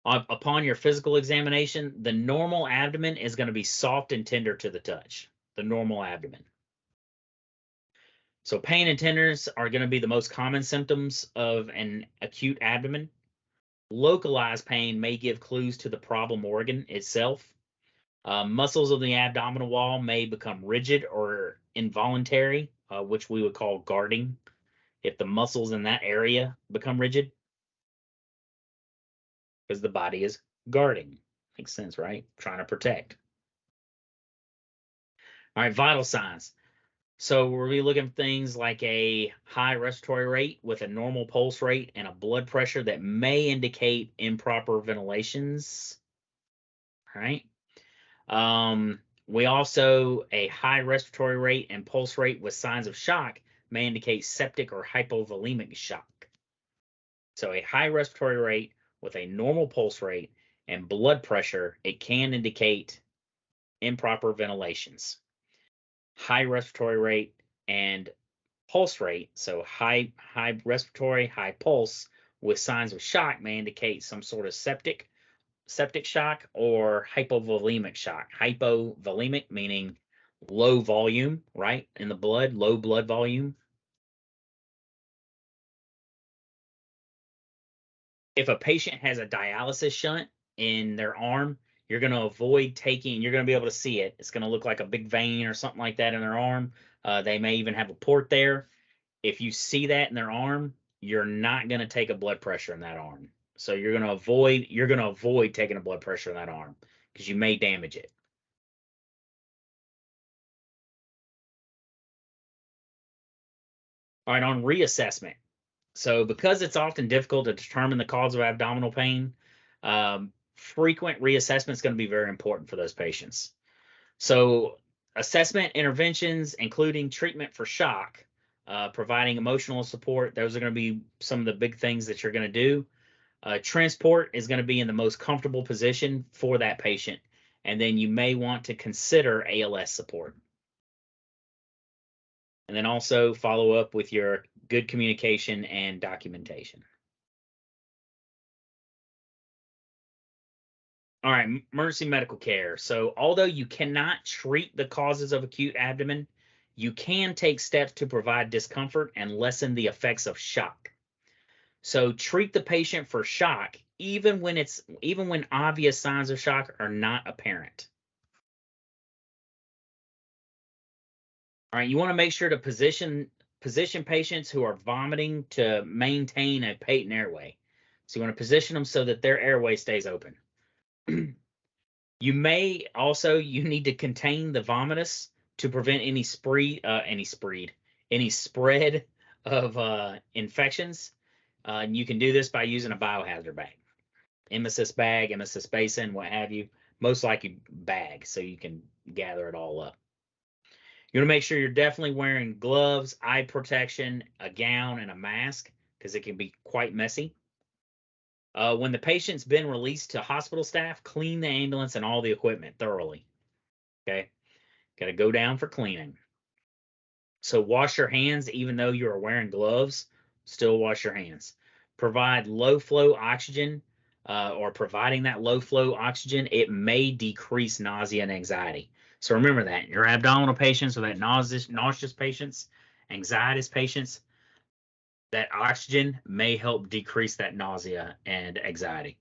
Upon your physical examination, the normal abdomen is going to be soft and tender to the touch, the normal abdomen. So pain and tenderness are going to be the most common symptoms of an acute abdomen. Localized pain may give clues to the problem organ itself. Muscles of the abdominal wall may become rigid or involuntary, which we would call guarding, if the muscles in that area become rigid, because the body is guarding. Makes sense, right? Trying to protect. All right, vital signs. So we'll be looking at things like a high respiratory rate with a normal pulse rate and a blood pressure that may indicate improper ventilations. All right. We also, a high respiratory rate and pulse rate with signs of shock may indicate septic or hypovolemic shock. So a high respiratory rate with a normal pulse rate and blood pressure, it can indicate improper ventilations. High respiratory rate and pulse rate, so high respiratory, high pulse with signs of shock may indicate some sort of septic shock or hypovolemic shock. Hypovolemic meaning low volume, right? In the blood, low blood volume. If a patient has a dialysis shunt in their arm, you're going to avoid taking, you're going to be able to see it. It's going to look like a big vein or something like that in their arm. They may even have a port there. If you see that in their arm, you're not going to take a blood pressure in that arm. So you're going to avoid taking a blood pressure in that arm because you may damage it. All right, on reassessment. So because it's often difficult to determine the cause of abdominal pain, frequent reassessment is going to be very important for those patients. So Assessment interventions, including treatment for shock, providing emotional support. Those are going to be some of the big things that you're going to do. Transport is going to be in the most comfortable position for that patient. And then you may want to consider ALS support. And then also follow up with your good communication and documentation. All right, emergency medical care. So although you cannot treat the causes of acute abdomen, you can take steps to provide discomfort and lessen the effects of shock. So treat the patient for shock even when obvious signs of shock are not apparent. All right, you want to make sure to position patients who are vomiting to maintain a patent airway. So you want to position them so that their airway stays open. You need to contain the vomitus to prevent any spread of infections. And you can do this by using a biohazard bag, emesis bag, emesis basin, what have you. Most likely bag, so you can gather it all up. You want to make sure you're definitely wearing gloves, eye protection, a gown, and a mask, because it can be quite messy. When the patient's been released to hospital staff, clean the ambulance and all the equipment thoroughly. Okay, got to go down for cleaning. So wash your hands, even though you are wearing gloves, still wash your hands. Provide low flow oxygen, or providing that low flow oxygen, it may decrease nausea and anxiety. So remember that your abdominal patients or that nauseous patients, anxiety patients, that oxygen may help decrease that nausea and anxiety.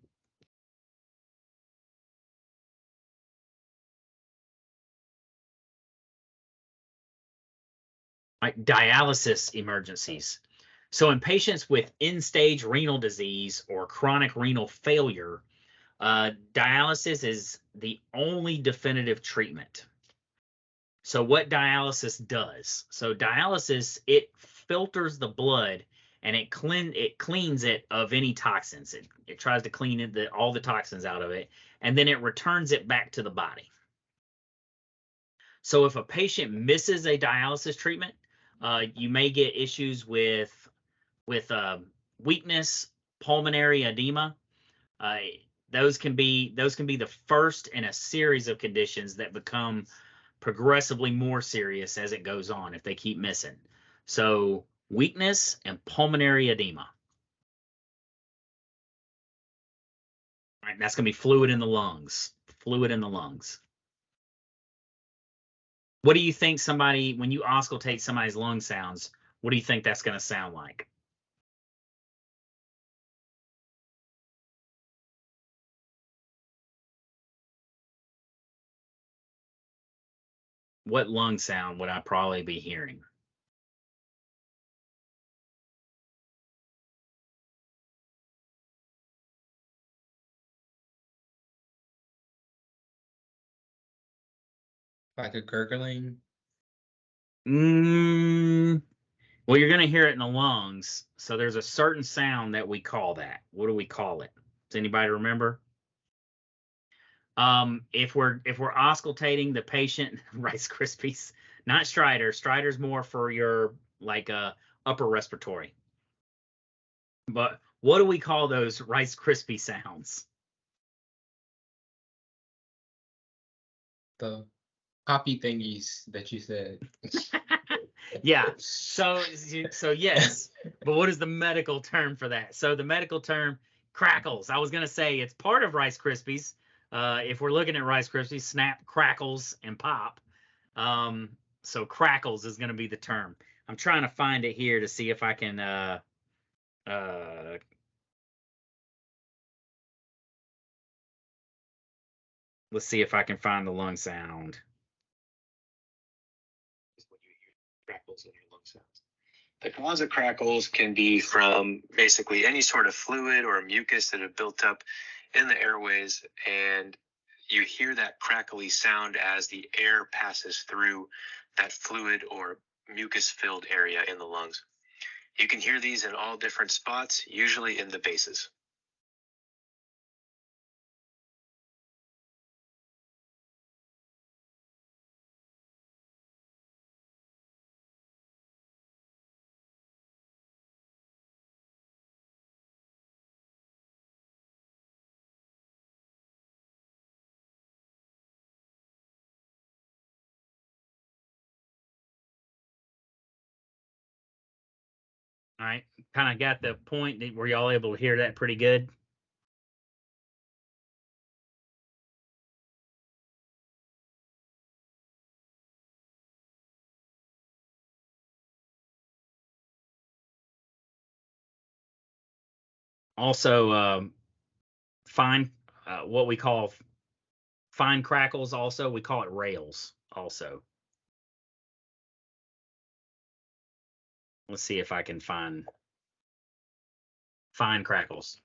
Right, dialysis emergencies. So in patients with end-stage renal disease or chronic renal failure, dialysis is the only definitive treatment. So what dialysis does? So dialysis, it filters the blood and it cleans it of any toxins. It tries to clean all the toxins out of it, and then it returns it back to the body. So if a patient misses a dialysis treatment, you may get issues with weakness, pulmonary edema. Those can be the first in a series of conditions that become progressively more serious as it goes on if they keep missing. So weakness and pulmonary edema. All right, that's going to be fluid in the lungs. Fluid in the lungs. What do you think when you auscultate somebody's lung sounds, what do you think that's going to sound like? What lung sound would I probably be hearing? Like a gurgling? Well, you're going to hear it in the lungs. So there's a certain sound that we call that. What do we call it? Does anybody remember? If we're auscultating the patient, Rice Krispies, not Strider. Strider's more for your upper respiratory. But what do we call those Rice Krispie sounds? The poppy thingies that you said. Yeah. So yes. But what is the medical term for that? So the medical term, crackles. I was gonna say it's part of Rice Krispies. If we're looking at Rice Krispies, snap, crackles, and pop. So crackles is gonna be the term. I'm trying to find it here to see if I can let's see if I can find the lung sound. Crackles in your lung sounds. The cause of crackles can be from basically any sort of fluid or mucus that have built up in the airways, and you hear that crackly sound as the air passes through that fluid or mucus-filled area in the lungs. You can hear these in all different spots, usually in the bases. All right, kind of got the point. Were y'all able to hear that pretty good? Also, fine, what we call fine crackles. Also, we call it rails. Also, let's see if I can find fine crackles.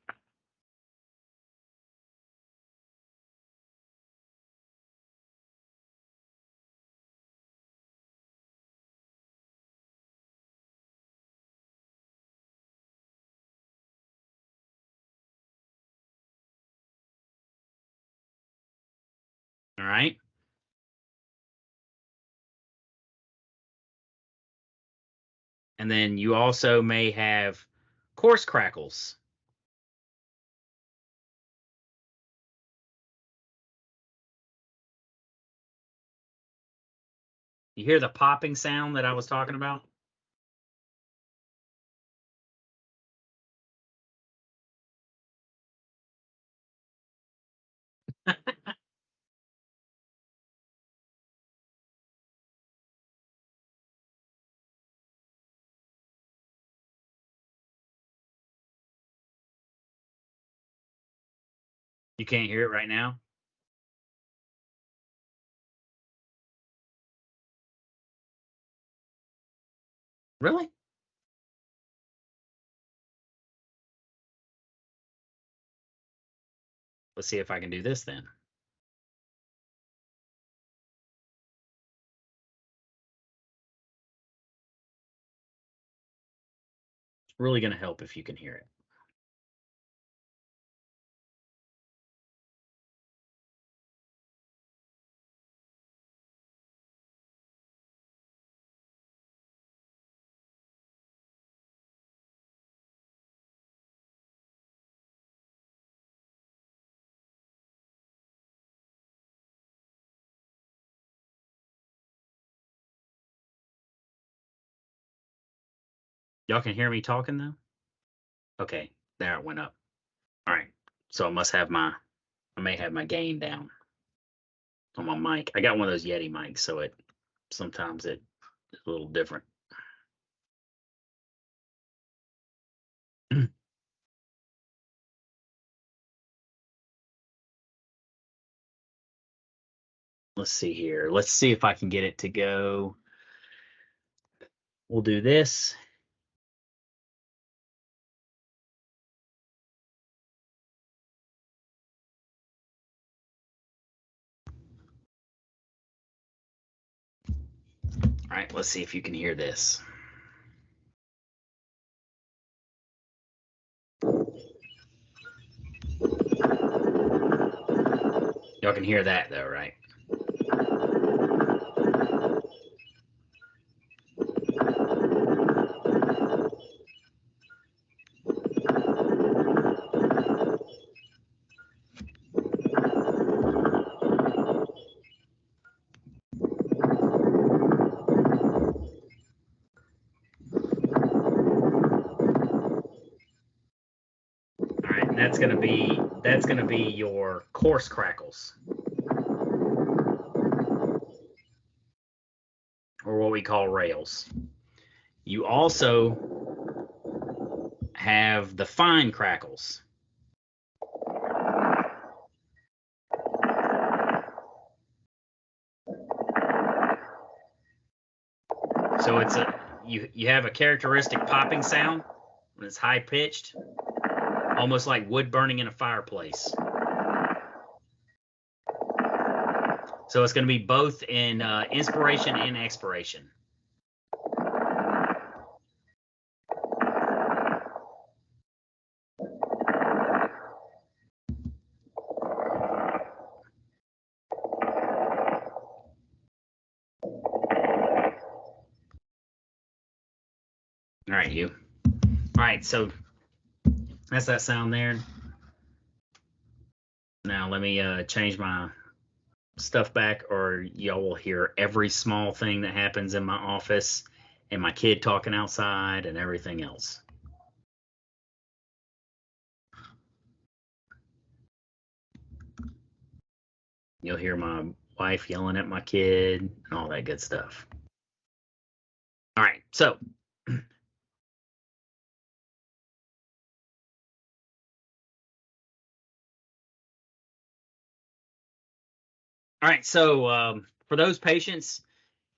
All right. And then you also may have coarse crackles. You hear the popping sound that I was talking about? You can't hear it right now? Really? Let's see if I can do this then. It's really going to help if you can hear it. Y'all can hear me talking though? Okay, there it went up. All right. So I may have my gain down on my mic. I got one of those Yeti mics, so sometimes it's a little different. Let's see here. Let's see if I can get it to go. We'll do this. All right, let's see if you can hear this. Y'all can hear that though, right? All right, and that's gonna be your coarse crackles, or what we call rails. You also have the fine crackles. So you have a characteristic popping sound when it's high pitched, almost like wood burning in a fireplace. So it's going to be both in inspiration and expiration. All right, you. All right, so that's that sound there. Now let me change my stuff back, or y'all will hear every small thing that happens in my office and my kid talking outside and everything else. You'll hear my wife yelling at my kid and all that good stuff. All right, so for those patients,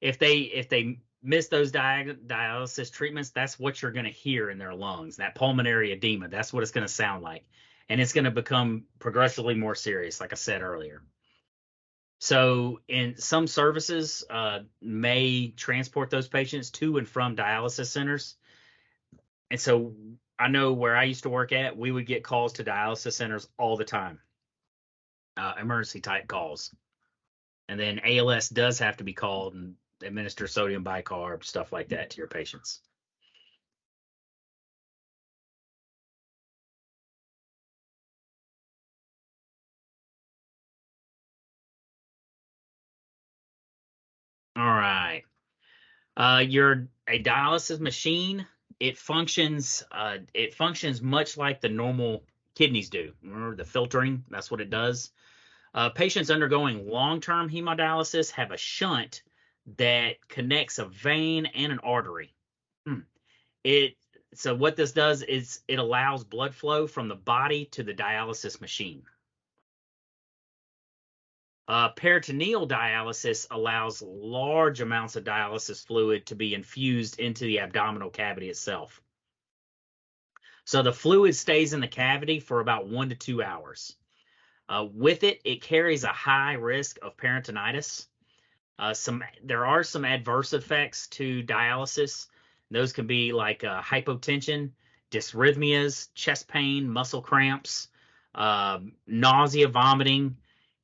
if they miss those dialysis treatments, that's what you're going to hear in their lungs, that pulmonary edema. That's what it's going to sound like, and it's going to become progressively more serious, like I said earlier. So, in some services, may transport those patients to and from dialysis centers, and so I know where I used to work at, we would get calls to dialysis centers all the time, emergency type calls. And then ALS does have to be called and administer sodium bicarb, stuff like that to your patients. All right. Your a dialysis machine, it functions much like the normal kidneys do. Remember the filtering, that's what it does. Patients undergoing long-term hemodialysis have a shunt that connects a vein and an artery. It so what this does is it allows blood flow from the body to the dialysis machine. Peritoneal dialysis allows large amounts of dialysis fluid to be infused into the abdominal cavity itself. So the fluid stays in the cavity for about 1 to 2 hours. With it, it carries a high risk of peritonitis. There are some adverse effects to dialysis. Those can be like hypotension, dysrhythmias, chest pain, muscle cramps, nausea, vomiting,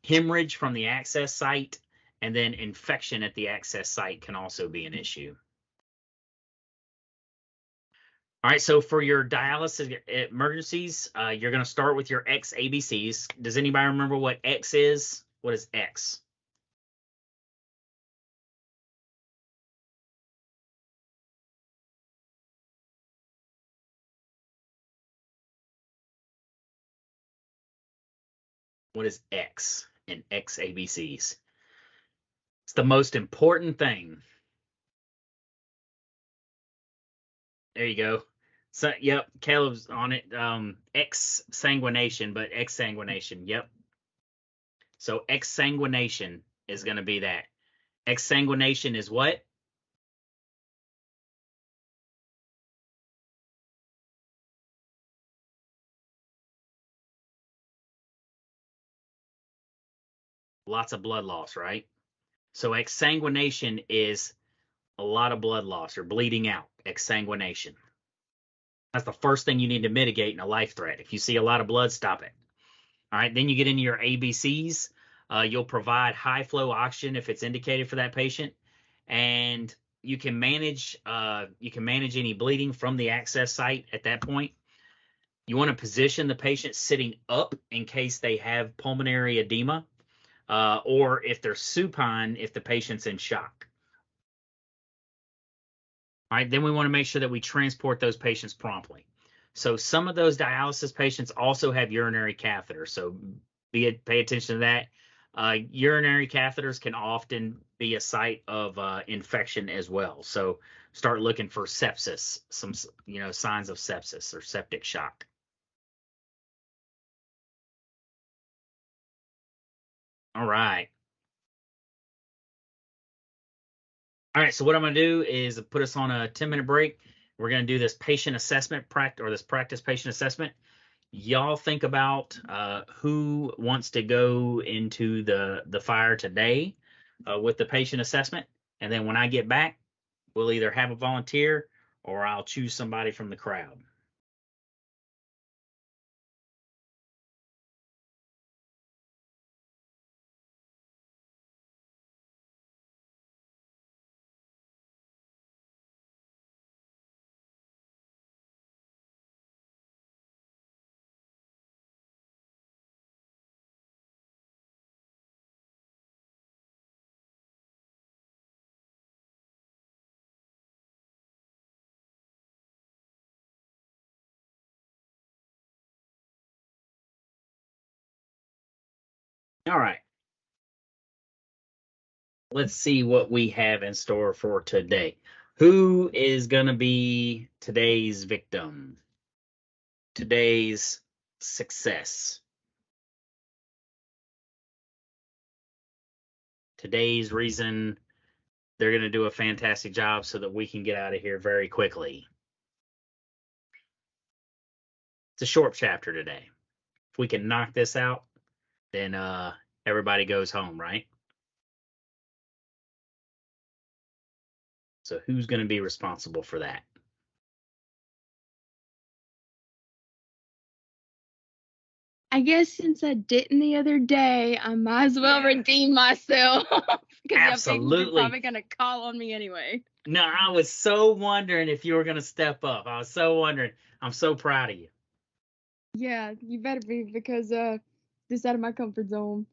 hemorrhage from the access site, and then infection at the access site can also be an issue. All right, so for your dialysis emergencies, you're going to start with your X ABCs. Does anybody remember what X is? What is X? What is X in X ABCs? It's the most important thing. There you go. So, yep, Caleb's on it. Exsanguination, but exsanguination. Yep. So exsanguination is going to be that. Exsanguination is what? Lots of blood loss, right? So exsanguination is a lot of blood loss or bleeding out. Exsanguination. That's the first thing you need to mitigate in a life threat. If you see a lot of blood, stop it. All right, then you get into your ABCs. You'll provide high flow oxygen if it's indicated for that patient, and you can manage any bleeding from the access site at that point. You want to position the patient sitting up in case they have pulmonary edema, or if they're supine, if the patient's in shock. All right, then we want to make sure that we transport those patients promptly. So some of those dialysis patients also have urinary catheters. So pay attention to that. Urinary catheters can often be a site of infection as well. So start looking for sepsis, some signs of sepsis or septic shock. All right. All right, so what I'm going to do is put us on a 10-minute break. We're going to do this patient assessment this practice patient assessment. Y'all think about who wants to go into the fire today with the patient assessment. And then when I get back, we'll either have a volunteer or I'll choose somebody from the crowd. All right. let's see what we have in store for today. Who is going to be today's victim? Today's success? Today's reason they're going to do a fantastic job so that we can get out of here very quickly. It's a short chapter today. If we can knock this out, then everybody goes home, right? So who's going to be responsible for that? I guess since I didn't the other day, I might as well redeem myself. Because Absolutely. you're probably going to call on me anyway. No, I was so wondering if you were going to step up. I was so wondering. I'm so proud of you. Yeah, you better be, because this out of my comfort zone.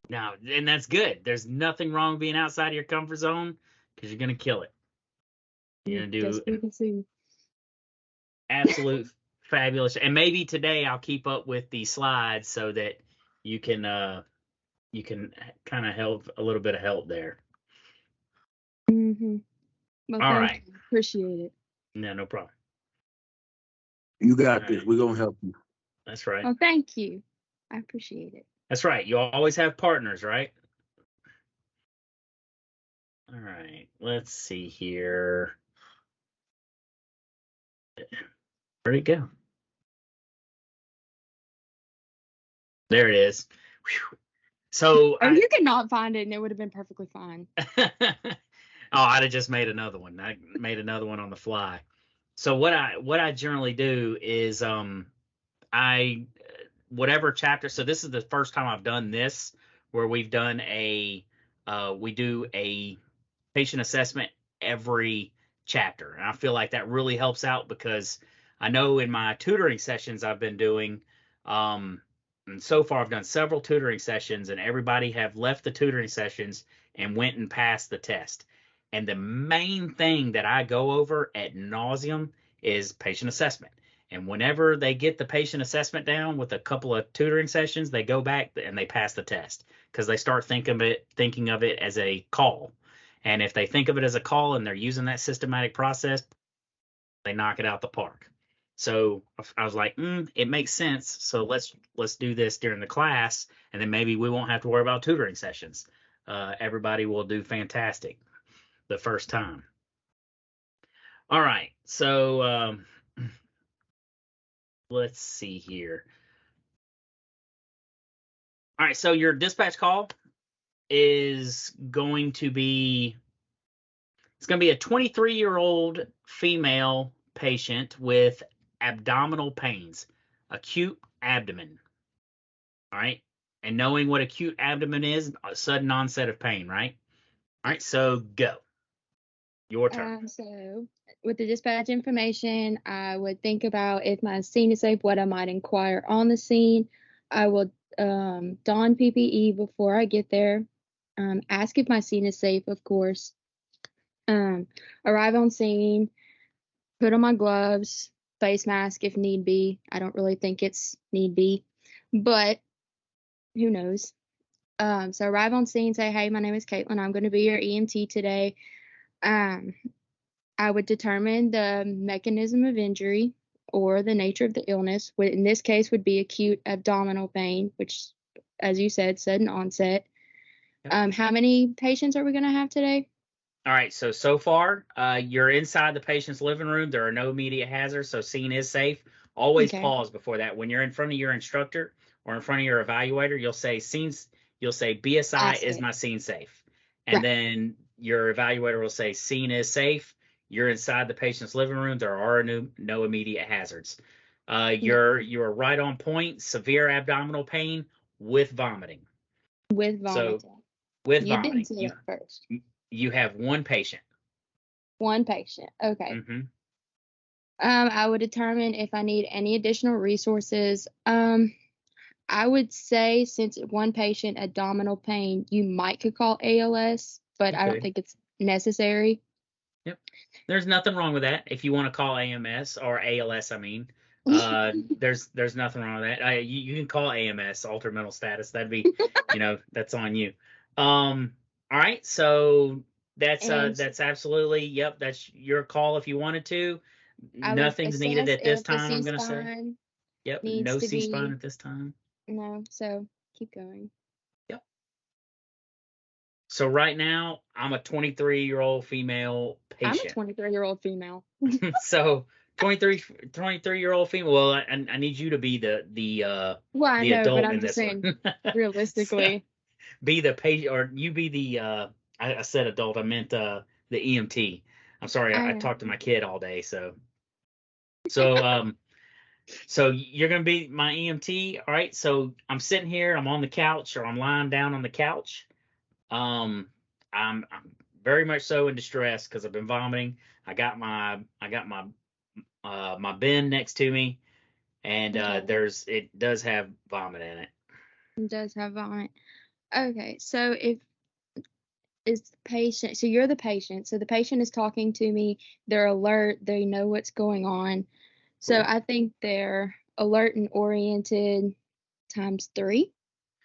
No, and that's good. There's nothing wrong being outside of your comfort zone because you're going to kill it. You're going to Guess we do can see. absolute fabulous. And maybe today I'll keep up with the slides so that you can kind of help a little bit of help there. Mm-hmm. Well, All thank right. you. Appreciate it. No problem. You got this. We're going to help you. That's right. Oh, thank you. I appreciate it. That's right. You always have partners, right? All right. Let's see here. Where'd it go? There it is. Whew. So you could not find it, and it would have been perfectly fine. oh, I'd have just made another one. I made another one on the fly. So what I generally do is whatever chapter. So this is the first time I've done this, where we've done we do a patient assessment every chapter, and I feel like that really helps out because I know in my tutoring sessions I've been doing, and so far I've done several tutoring sessions, and everybody have left the tutoring sessions and went and passed the test. And the main thing that I go over at nauseum is patient assessment. And whenever they get the patient assessment down with a couple of tutoring sessions, they go back and they pass the test because they start thinking of it as a call. And if they think of it as a call and they're using that systematic process, they knock it out the park. So I was like, it makes sense. So let's do this during the class, and then maybe we won't have to worry about tutoring sessions. Everybody will do fantastic the first time. All right, so let's see here. All right, so your dispatch call is going to be, it's going to be a 23-year-old female patient with abdominal pains, acute abdomen. All right, and knowing what acute abdomen is, a sudden onset of pain, right? All right, so go. Your turn. So with the dispatch information, I would think about if my scene is safe, what I might inquire on the scene. I will don PPE before I get there. Ask if my scene is safe, of course. Arrive on scene, put on my gloves, face mask if need be. I don't really think it's need be, but who knows? So arrive on scene, say, hey, my name is Caitlin. I'm going to be your EMT today. I would determine the mechanism of injury or the nature of the illness. In this case would be acute abdominal pain, which, as you said, sudden onset. Yep. How many patients are we going to have today? All right, so far, you're inside the patient's living room. There are no immediate hazards, so scene is safe. Always pause before that. When you're in front of your instructor or in front of your evaluator, you'll say BSI is my scene safe. And then your evaluator will say scene is safe. You're inside the patient's living room. There are no immediate hazards. You're right on point. Severe abdominal pain with vomiting. With vomiting. So with you vomiting. Didn't say it first. You have one patient. One patient. Okay. Mm-hmm. I would determine if I need any additional resources. I would say since one patient, abdominal pain, you might could call ALS, but I don't think it's necessary. Yep. There's nothing wrong with that. If you want to call AMS or ALS, I mean, there's nothing wrong with that. You can call AMS, altered mental status. That'd be, that's on you. All right, so And that's absolutely, yep, that's your call if you wanted to. I would Nothing's needed assess at this if the time, I'm gonna say. C-spine Yep, needs no to C-spine be, at this time. no, so keep going. Yep. So right now, I'm a 23-year-old female I'm a patient. 23-year-old female. So 23-year-old female. Well, I need you to be Well, I the know, but adult I'm in just this one. saying, So, realistically. be the patient, or you be the I said adult, I meant the EMT. I'm sorry, I I know. talked to my kid all day, so so you're gonna be my EMT. All right, so I'm sitting here, I'm on the couch, or I'm lying down on the couch. um I'm very much so in distress because I've been vomiting. I got my my bin next to me, and Okay. it does have vomit in it. It does have vomit. Okay, so if is the patient, so you're the patient, so the patient is talking to me, they're alert, they know what's going on. So Cool. I think they're alert and oriented times 3.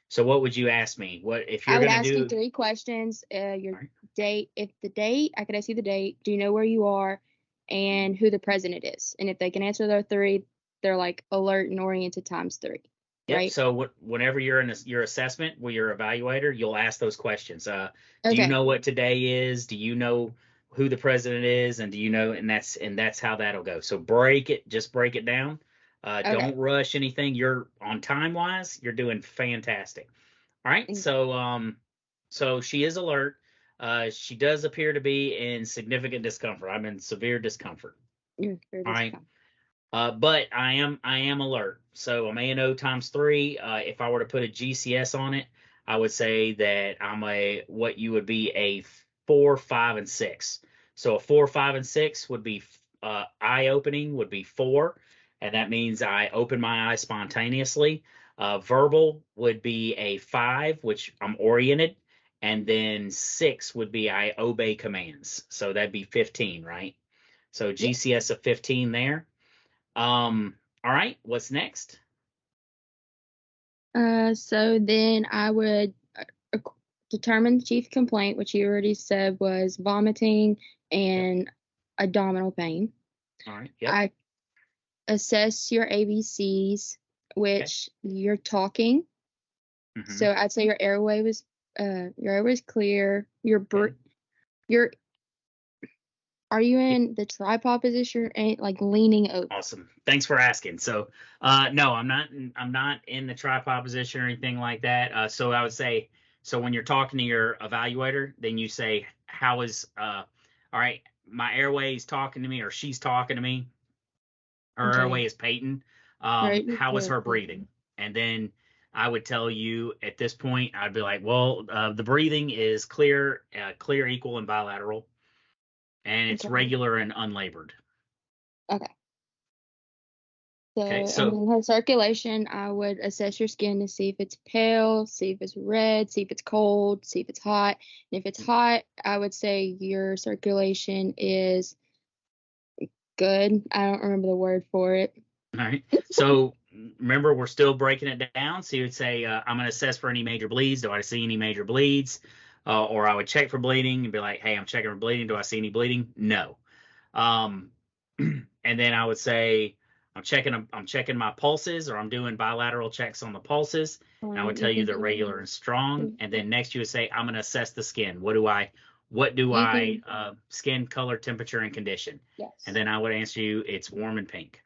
So what would you ask me? What if I you're would gonna ask you do? 3 questions. Your All right. date, if the date, I could ask you the date, do you know where you are, and who the president is. And if they can answer those 3, they're like alert and oriented times 3, Yep. right? So whenever you're in your assessment with your evaluator, you'll ask those questions. Do you Okay. know what today is? Do you know who the president is? And do you know? And that's how that'll go. So just break it down. Okay. Don't rush anything. You're on time wise. You're doing fantastic. All right. Okay. So she is alert. She does appear to be in significant discomfort. I'm in severe discomfort. You're All just right. fine. But I am alert. So I'm A&O times 3. If I were to put a GCS on it, I would say that I'm what you would be a 4, 5, and 6. So a 4, 5, and 6 would be eye opening would be 4, and that means I open my eyes spontaneously. Verbal would be a 5, which I'm oriented, and then 6 would be I obey commands. So that'd be 15, right? So Yeah. GCS of 15 there. All right, what's next? So then I would ac- determine the chief complaint, which you already said was vomiting Yep. and abdominal pain. All right. Yep. I assess your ABCs, Okay. which you're talking. Mhm. So I'd say your airway was clear. Okay. Are you in the tripod position or like leaning over? Awesome. Thanks for asking. So, no, I'm not in the tripod position or anything like that. So I would say, so when you're talking to your evaluator, then you say, all right, my airway is talking to me, or she's talking to me. Her Okay. airway is Peyton. Right. How is her breathing? And then I would tell you at this point, I'd be like, well, the breathing is clear, equal, and bilateral, and it's Okay. regular and unlabored. Okay. So, Okay, and so then her circulation, I would assess your skin to see if it's pale, see if it's red, see if it's cold, see if it's hot. And if it's hot, I would say your circulation is good. I don't remember the word for it. all right. So remember, we're still breaking it down. So you would say, I'm going to assess for any major bleeds. Do I see any major bleeds? Or I would check for bleeding and be like, hey, I'm checking for bleeding. Do I see any bleeding? No. Um, and then I would say, I'm checking my pulses, or I'm doing bilateral checks on the pulses. And I would tell You you can they're regular do and strong. And then next you would say, I'm going to assess the skin. What do I you can skin color, temperature, and condition? yes. And then I would answer you, it's warm and pink.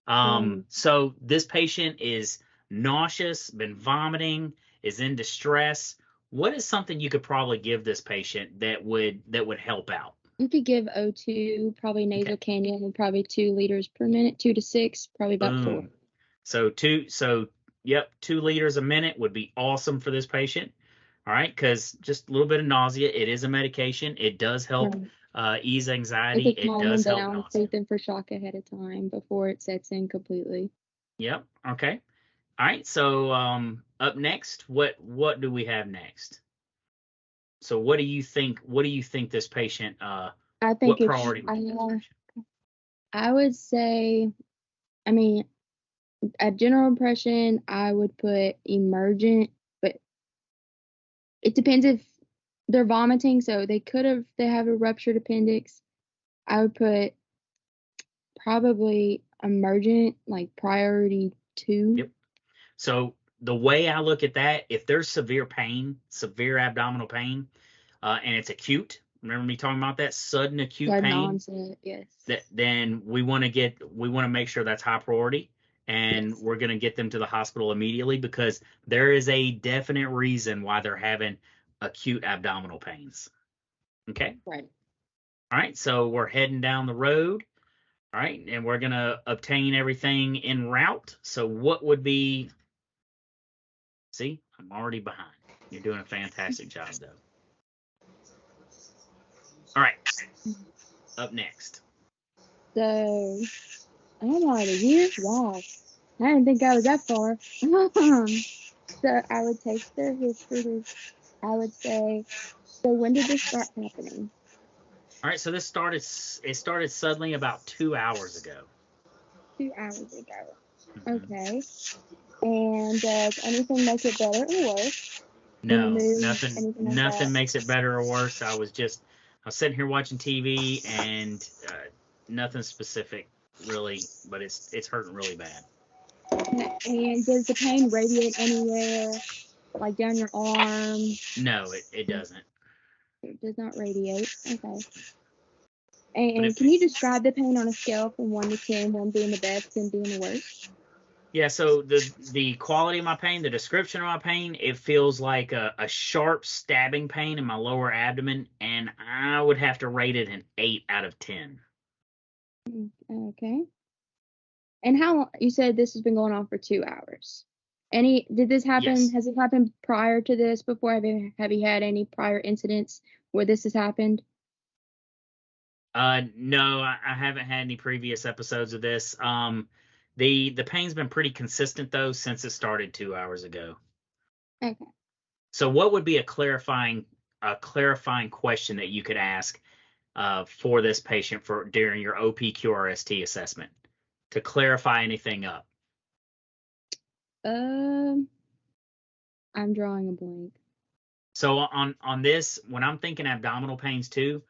Um, So this patient is nauseous, been vomiting, is in distress. What is something you could probably give this patient that would help out? you could give O2, probably nasal Okay. canyon, and probably 2 liters per minute, 2 to 6, probably about 4. Boom. So yep, 2 liters a minute would be awesome for this patient. All right, because just a little bit of nausea. It is a medication. It does help ease It anxiety. could It calm them does help down, nausea. treat them for shock ahead of time before it sets in completely. Yep. Okay. All right. So up next, what do we have next? So what do you think? What do you think this patient? I What think if priority would you give this patient? I would say, I mean, a general impression, I would put emergent, but it depends if they're vomiting, so they have a ruptured appendix. I would put probably emergent, like priority 2. Yep. So the way I look at that, if there's severe pain, severe abdominal pain, and it's acute, remember me talking about that sudden acute Sudden pain, onset, yes. then we want to make sure that's high priority, and Yes. we're going to get them to the hospital immediately, because there is a definite reason why they're having acute abdominal pains. Okay. Right. All right. So we're heading down the road. All right. And we're going to obtain everything en route. So what would be, see, I'm already behind. You're doing a fantastic job, though. All right. Up next. So I'm already here. Wow. I didn't think I was that far. So I would take their history. I would say, so when did this start happening? All right. So it started suddenly about 2 hours ago. 2 hours ago. Mhm. Okay. And does anything make it better or worse? No, Mood, nothing. anything like Nothing that? makes it better or worse. I was sitting here watching TV, and nothing specific really, but it's hurting really bad. And does the pain radiate anywhere, like down your arm? No, it doesn't. It does not radiate. Okay. But And can you describe the pain on a scale from 1 to 10, 1 being the best, 10 being the worst? Yeah, so the quality of my pain, the description of my pain, it feels like a sharp stabbing pain in my lower abdomen, and I would have to rate it an 8 out of 10. Okay. And how long, you said this has been going on for 2 hours. Did this happen? Yes. Has it happened prior to this before? Have you had any prior incidents where this has happened? No, I haven't had any previous episodes of this. The pain's been pretty consistent though since it started 2 hours ago. Okay. So what would be a clarifying question that you could ask for this patient during your OPQRST assessment to clarify anything up? I'm drawing a blank. So on this, when I'm thinking abdominal pains too,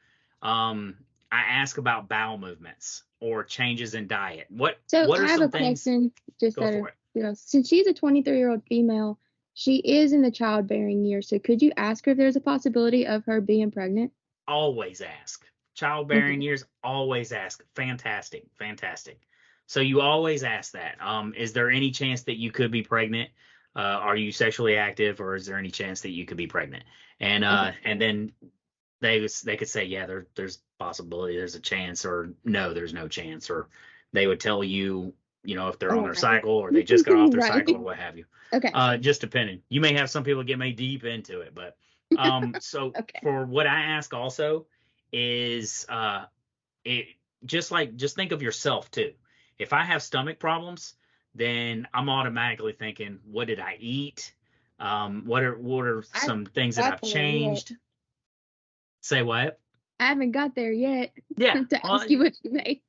I ask about bowel movements or changes in diet. What are I have some a things? question. Just Go for it. Since she's a 23-year-old female, she is in the childbearing years. So could you ask her if there's a possibility of her being pregnant? Always ask. Childbearing years, always ask. Fantastic. So you always ask that. Is there any chance that you could be pregnant? Are you sexually active, or is there any chance that you could be pregnant? And and then they could say, yeah, there's possibility, there's a chance, or no, there's no chance, or they would tell you, if they're on their cycle or they just got off their Right. cycle or what have you. Okay. Just depending. You may have some people get made deep into it, but so Okay. for what I ask also is just think of yourself too. If I have stomach problems, then I'm automatically thinking, what did I eat? What are some things that I've changed? Say what? I haven't got there yet. Yeah. To ask you what you made.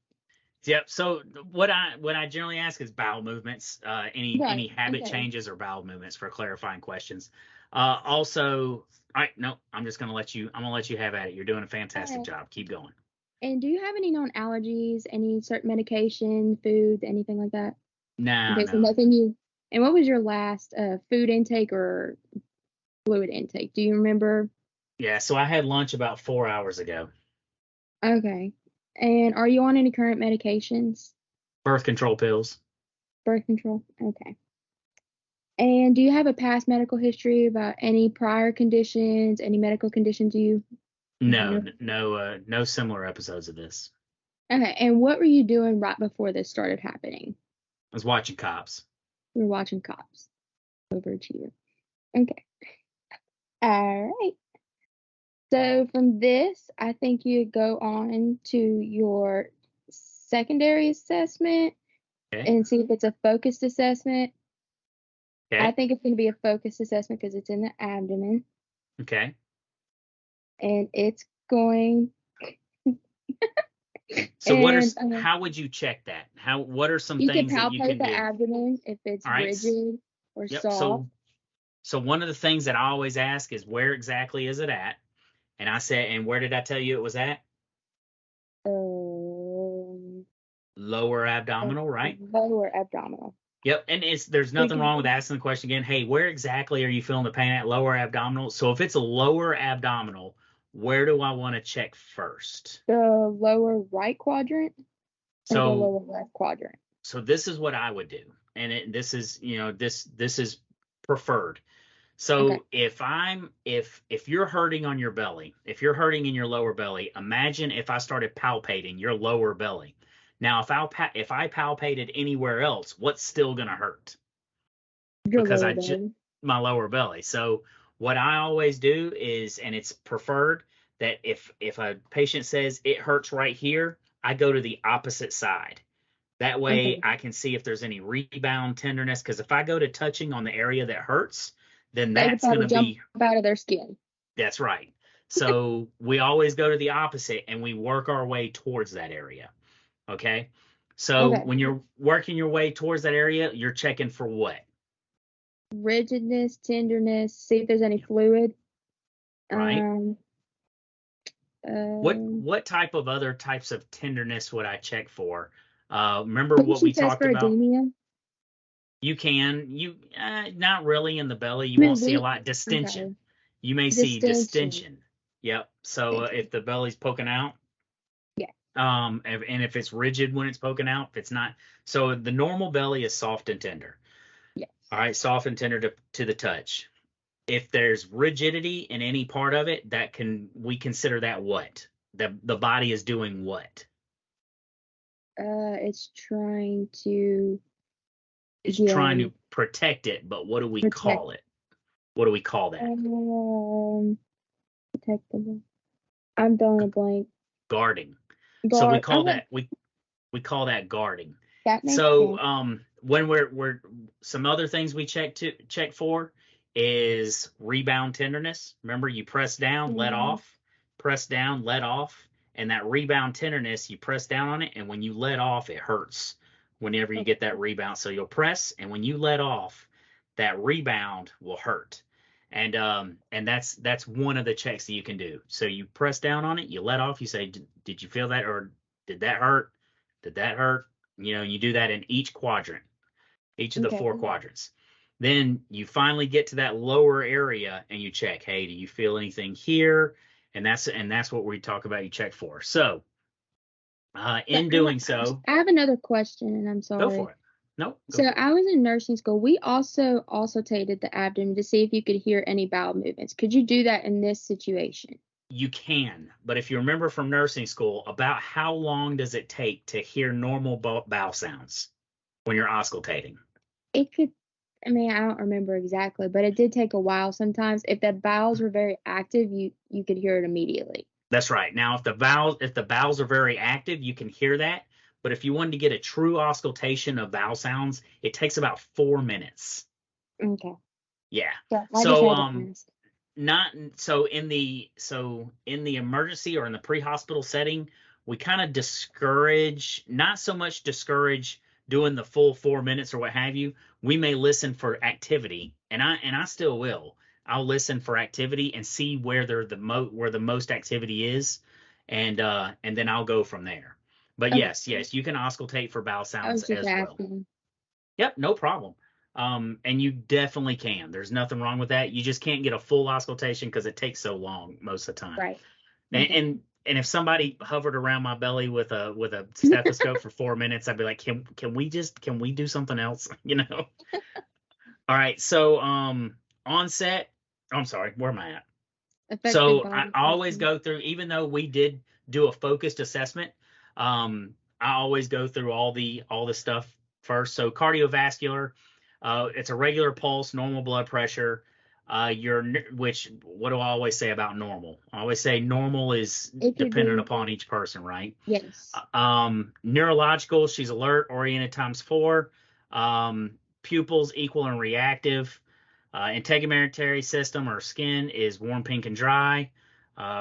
Yep. So what I generally ask is bowel movements, any habit changes or bowel movements for clarifying questions. Also, all right, no, I'm gonna let you have at it. You're doing a fantastic job. Keep going. And do you have any known allergies, any certain medication, foods, anything like that? No, okay, no. So nothing and what was your last food intake or fluid intake? Do you remember? Yeah, so I had lunch about 4 hours ago. Okay. And are you on any current medications? Birth control pills. Birth control? Okay. And do you have a past medical history about any prior conditions, any medical conditions you? No similar episodes of this. Okay. And what were you doing right before this started happening? I was watching Cops. You were watching Cops. Overachiever. Okay. All right. So from this, I think you go on to your secondary assessment and see if it's a focused assessment. Okay. I think it's going to be a focused assessment because it's in the abdomen. Okay. And it's going. So how would you check that? What are some things that you can do? You can palpate the abdomen if it's rigid or soft. So one of the things that I always ask is, where exactly is it at? And I said, and where did I tell you it was at? Lower abdominal, right? Lower abdominal. Yep. And there's nothing wrong with asking the question again. Hey, where exactly are you feeling the pain at? Lower abdominal. So if it's a lower abdominal, where do I want to check first? The lower right quadrant or the So lower left quadrant? so this is what I would do. And this is, this is preferred. So Okay. if you're hurting on your belly, if you're hurting in your lower belly, imagine if I started palpating your lower belly. Now, if I palpated anywhere else, what's still gonna hurt? Your Because lower belly. my lower belly. So what I always do is, and it's preferred that if a patient says it hurts right here, I go to the opposite side. That way Okay. I can see if there's any rebound tenderness. Because if I go to touching on the area that hurts, then They would that's going probably to jump be, out of their skin. that's right. So we always go to the opposite and we work our way towards that area. Okay. So Okay. when you're working your way towards that area, you're checking for what? Rigidness, tenderness, see if there's any fluid. Right. What What type of other types of tenderness would I check for? Remember what we test talked for about? edema? You not really in the belly. You I mean, won't see a lot. Distension. Okay. You may see Distension. distension. Yep. So if the belly's poking out. Yeah. And if it's rigid when it's poking out, if it's not, so the normal belly is soft and tender. Yes. All right, soft and tender to the touch. If there's rigidity in any part of it, we consider that what? The body is doing what? It's trying to. It's trying to protect it, but what do we call it? What do we call that? Protectable. I'm drawing a blank. Guarding. So we call that we call that guarding. That makes So sense. when we're some other things we check for is rebound tenderness. Remember, you press down, let off, press down, let off, and that rebound tenderness, you press down on it, and when you let off, it hurts whenever you get that rebound. So you'll press, and when you let off, that rebound will hurt. And that's one of the checks that you can do. So you press down on it, you let off, you say, did you feel that, or did that hurt? Did that hurt? You do that in each quadrant, each of the 4 quadrants. Then you finally get to that lower area and you check, hey, do you feel anything here? And that's what we talk about, you check for. So in doing so, I have another question, and I'm sorry. Go for it. No. So I was in nursing school. We also auscultated the abdomen to see if you could hear any bowel movements. Could you do that in this situation? You can, but if you remember from nursing school, about how long does it take to hear normal bowel sounds when you're auscultating? It could, I don't remember exactly, but it did take a while sometimes. If the bowels were very active, you could hear it immediately. That's right. Now, if the bowels are very active, you can hear that. But if you wanted to get a true auscultation of bowel sounds, it takes about 4 minutes. Okay. Yeah. So in the emergency or in the pre-hospital setting, we kind of not so much discourage doing the full 4 minutes or what have you. We may listen for activity, and I still will. I'll listen for activity and see where where the most activity is, and then I'll go from there. But yes, you can auscultate for bowel sounds as well. Yep, no problem. And you definitely can. There's nothing wrong with that. You just can't get a full auscultation because it takes so long most of the time. Right. And if somebody hovered around my belly with a stethoscope for 4 minutes, I'd be like, can we do something else? All right. So onset. I'm sorry. Where am I at? So I always go through, even though we did do a focused assessment, I always go through all the stuff first. So cardiovascular, it's a regular pulse, normal blood pressure. Which what do I always say about normal? I always say normal is dependent upon each person, right? Yes. Neurological, she's alert, oriented ×4. Pupils equal and reactive. Integumentary system or skin is warm, pink, and dry.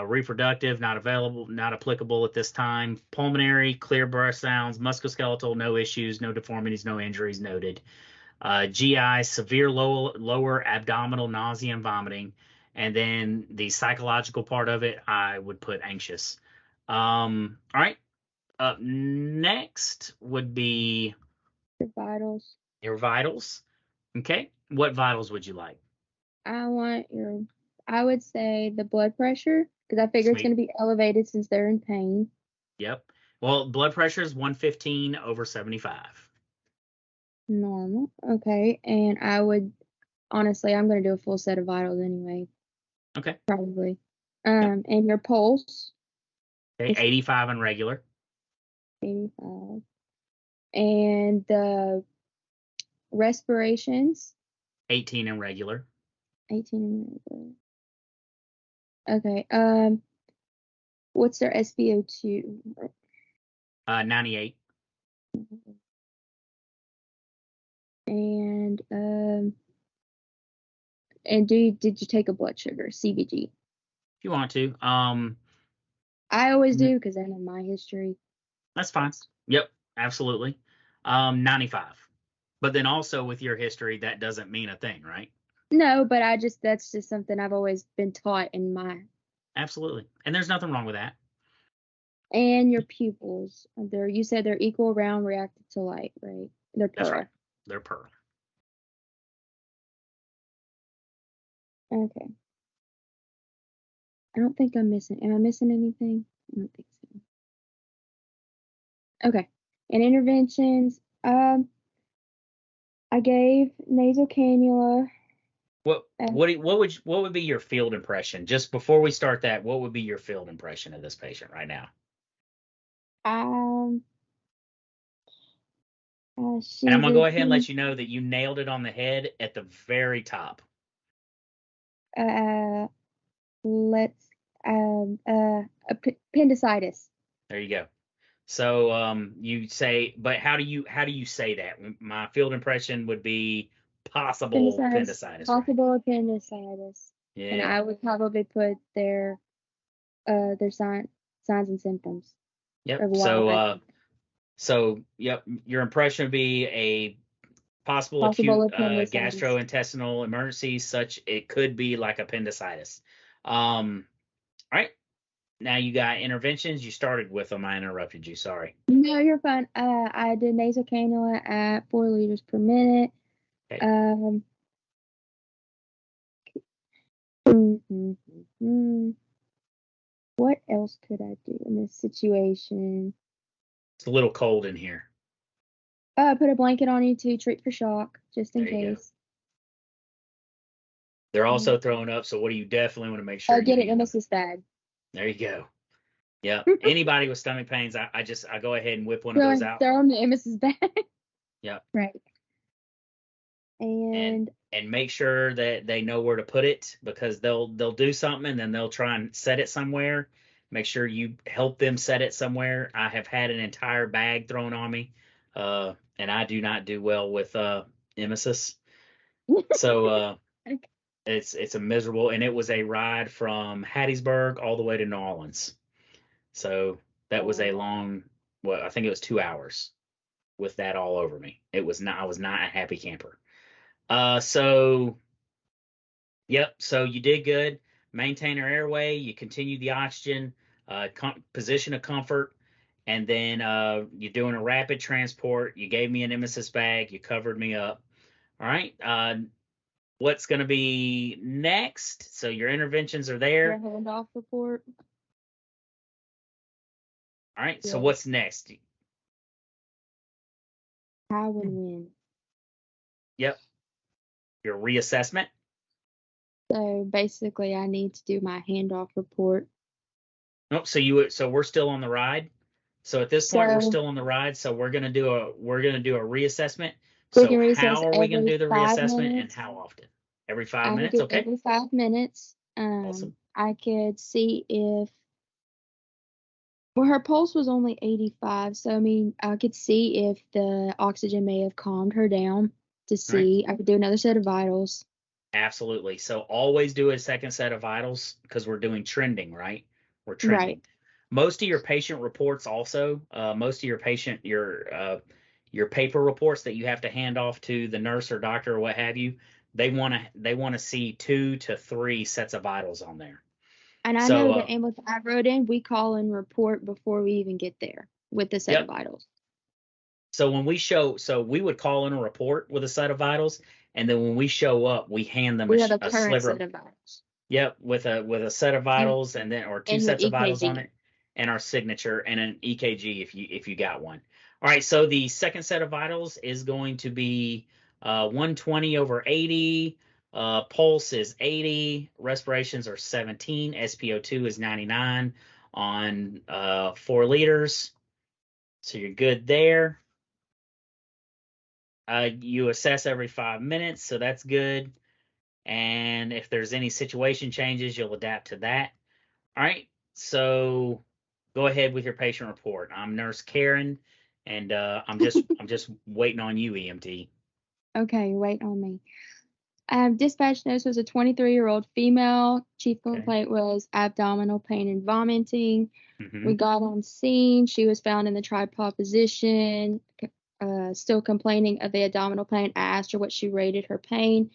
Reproductive, not available, not applicable at this time. Pulmonary, clear breath sounds. Musculoskeletal, no issues, no deformities, no injuries noted. GI, severe lower abdominal nausea and vomiting. And then the psychological part of it, I would put anxious. All right. Up next would be Your vitals. your vitals. Okay. What vitals would you like? I would say the blood pressure, because I figure it's Sweet. going to be elevated since they're in pain. Yep. Well, blood pressure is 115 over 75. Normal. Okay. And honestly, I'm going to do a full set of vitals anyway, Okay. probably. And your pulse, Okay. 85 on regular. 85. And the respirations, 18 in regular. 18. Okay. What's their SpO2? 98. And did you take a blood sugar, CBG? If you want to. I always do because I know my history. That's fine. Yep. Absolutely. 95. But then also with your history, that doesn't mean a thing, right? No, but that's just something I've always been taught in my. Absolutely. And there's nothing wrong with that. And your pupils, you said they're equal, round, reactive to light, right? They're pearl. That's right. They're pearl. Okay. I don't think I'm missing. Am I missing anything? I don't think so. Okay. And interventions. I gave nasal cannula. What would be your field impression? Just before we start that, what would be your field impression of this patient right now? And And I'm gonna go ahead and let you know that you nailed it on the head at the very top. Appendicitis. There you go. So you say, but how do you say that? My field impression would be possible appendicitis. Possible appendicitis. Yeah. And I would probably put their signs and symptoms. Yep. of why. So yep, your impression would be a possible Possible acute appendicitis. gastrointestinal emergency, such it could be like appendicitis. All right. Now you got interventions. You started with them. I interrupted you. Sorry. No, you're fine. I did nasal cannula at 4 liters per minute. Okay. What else could I do in this situation? It's a little cold in here. Put a blanket on you to treat for shock, just in There you go. case. They're also throwing up, so what do you definitely want to make sure? Get it in Mrs. Bag. There you go. Yeah. Anybody with stomach pains, I go ahead and whip one of those out. Throw them in Mrs. Bag. Yep. Right. And make sure that they know where to put it, because they'll do something and then they'll try and set it somewhere. Make sure you help them set it somewhere. I have had an entire bag thrown on me, and I do not do well with emesis. So it's a miserable, and it was a ride from Hattiesburg all the way to New Orleans. So that was a long, I think it was 2 hours with that all over me. I was not a happy camper. So you did good. Maintain her airway. You continue the oxygen, position of comfort, and then you're doing a rapid transport. You gave me an emesis bag. You covered me up. All right. What's going to be next? So your interventions are there. your handoff report. All right. Yeah. So what's next? How and when. Yep. Your reassessment. So basically, I need to do my handoff report. Nope. So we're still on the ride. So at this point, we're still on the ride. So we're gonna do a reassessment. So how are we gonna do the reassessment and how often? Every 5 minutes. Okay. Every 5 minutes. Awesome. I could see if. Well, her pulse was only 85, so I mean, I could see if the oxygen may have calmed her down to see. Right. I could do another set of vitals. Absolutely. So always do a second set of vitals, because we're doing trending, right? We're trending. Right. Most of your patient reports also, most of your paper reports that you have to hand off to the nurse or doctor or what have you, they want to see 2 to 3 sets of vitals on there. And I So, know the ambulance I rode in, we call and report before we even get there with the set of vitals. So when we would call in a report with a set of vitals, and then when we show up, we hand them We have a a current sliver. set of vitals. Yep, with a set of vitals and then or 2 and sets your of vitals on EKG. it, and our signature and an EKG if you got one. All right, so the second set of vitals is going to be 120/80. Pulse is 80. Respirations are 17. SpO2 is 99 on 4 liters. So you're good there. You assess every 5 minutes, so that's good. And if there's any situation changes, you'll adapt to that. All right, so go ahead with your patient report. I'm Nurse Karen, and I'm just waiting on you, EMT. Okay, wait on me. Dispatch notes was a 23-year-old female. Chief complaint was abdominal pain and vomiting. We got on scene. She was found in the tripod position, still complaining of the abdominal pain. I asked her what she rated her pain.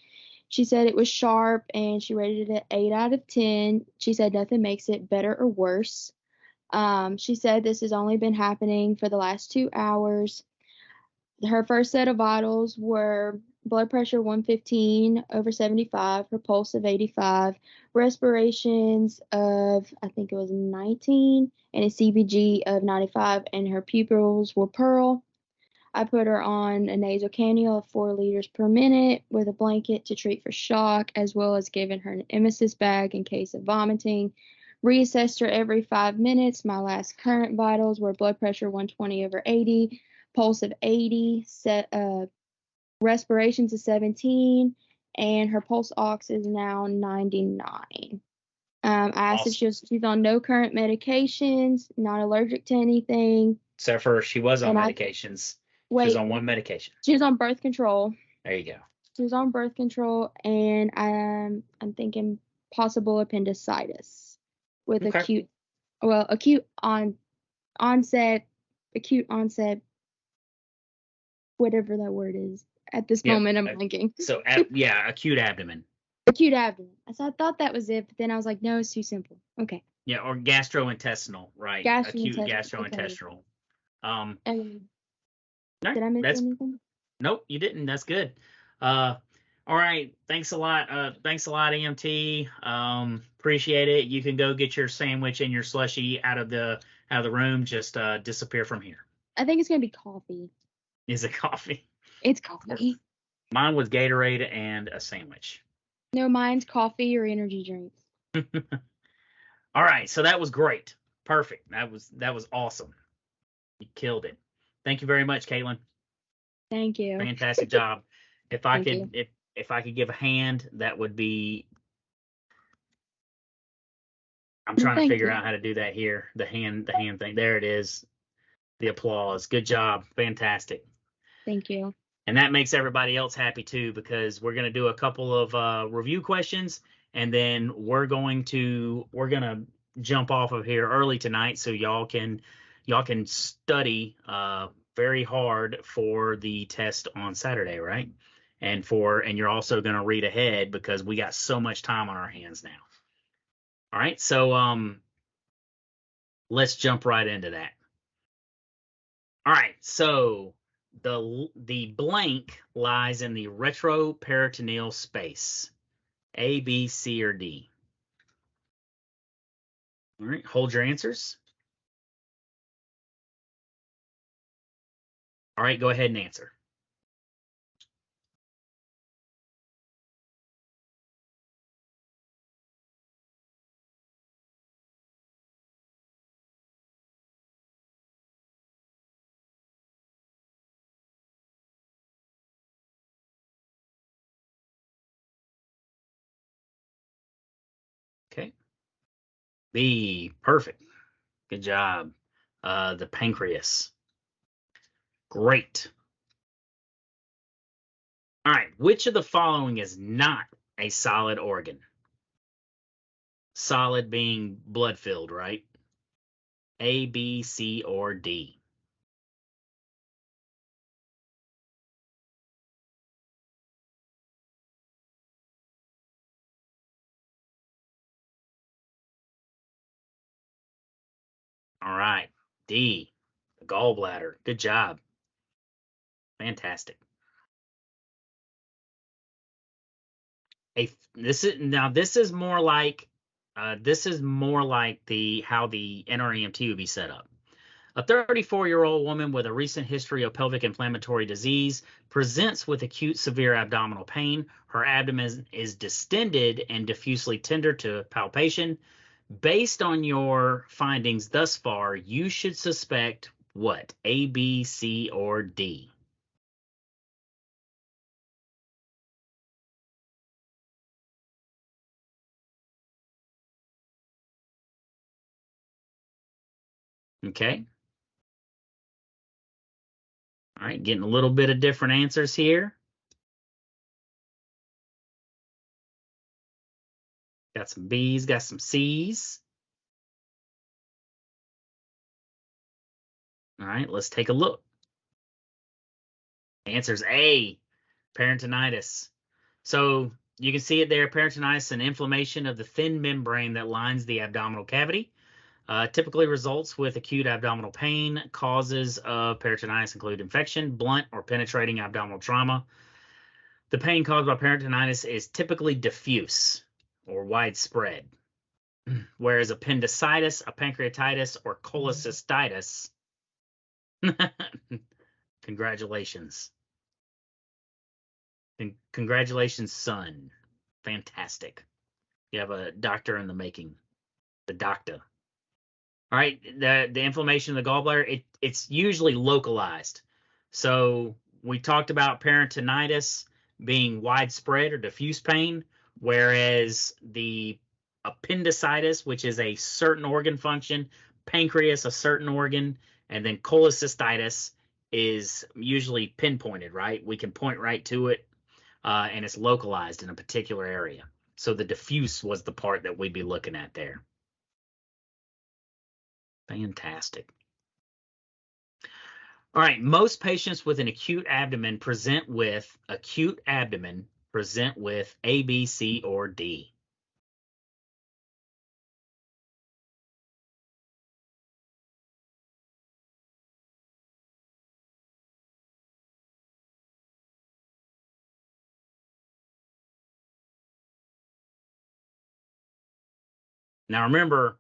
She said it was sharp, and she rated it at 8 out of 10. She said nothing makes it better or worse. She said this has only been happening for the last 2 hours. Her first set of vitals were blood pressure 115/75, her pulse of 85, respirations of, I think it was 19, and a CBG of 95, and her pupils were pearl. I put her on a nasal cannula of 4 liters per minute with a blanket to treat for shock, as well as giving her an emesis bag in case of vomiting. Reassessed her every 5 minutes. My last current vitals were blood pressure 120/80, pulse of 80, respirations of 17, and her pulse ox is now 99. I asked if she's on no current medications, not allergic to anything. Except for she was on medications. She was on one medication. She was on birth control. There you go. She was on birth control, and I'm thinking possible appendicitis with acute onset, whatever that word is. At this moment, I'm blanking. So, acute abdomen. Acute abdomen. So I thought that was it, but then I was like, no, it's too simple. Okay. Yeah, or gastrointestinal, right? Acute gastrointestinal. Okay. No, did I miss anything? Nope, you didn't. That's good. All right. Thanks a lot. EMT. Appreciate it. You can go get your sandwich and your slushie out of the room. Just disappear from here. I think it's gonna be coffee. Is it coffee? It's coffee. Mine was Gatorade and a sandwich. No, mine's coffee or energy drinks. All right, so that was great. Perfect. That was awesome. You killed it. Thank you very much, Caitlin. Thank you. Fantastic job. If I could give a hand, that would be. I'm trying to figure out how to do that here. The hand thing. There it is. The applause. Good job. Fantastic. Thank you. And that makes everybody else happy too, because we're going to do a couple of review questions, and then we're going to jump off of here early tonight, so y'all can study very hard for the test on Saturday, right? And you're also going to read ahead because we got so much time on our hands now. All right, so let's jump right into that. All right, so the blank lies in the retroperitoneal space, A, B, C, or D. All right, hold your answers. All right, go ahead and answer. Okay. B, perfect. Good job. The pancreas. Great. All right, which of the following is not a solid organ? Solid being blood-filled, right? A, B, C, or D? All right. D, the gallbladder. Good job. Fantastic. This is more like the how the NREMT would be set up. A 34-year-old woman with a recent history of pelvic inflammatory disease presents with acute severe abdominal pain. Her abdomen is distended and diffusely tender to palpation. Based on your findings thus far, you should suspect what? A, B, C, or D? Okay. All right, getting a little bit of different answers here. Got some B's, got some C's. All right, let's take a look. Answer's A, peritonitis. So you can see it there, peritonitis, an inflammation of the thin membrane that lines the abdominal cavity. Typically results with acute abdominal pain. Causes of peritonitis include infection, blunt or penetrating abdominal trauma. The pain caused by peritonitis is typically diffuse or widespread, whereas appendicitis, a pancreatitis, or cholecystitis, congratulations. Congratulations, son. Fantastic. You have a doctor in the making. The doctor. All right, the inflammation of the gallbladder, it's usually localized. So we talked about peritonitis being widespread or diffuse pain, whereas the appendicitis, which is a certain organ function, pancreas, a certain organ, and then cholecystitis is usually pinpointed, right? We can point right to it, and it's localized in a particular area. So the diffuse was the part that we'd be looking at there. Fantastic. All right, most patients with an acute abdomen present with A, B, C, or D. Now remember,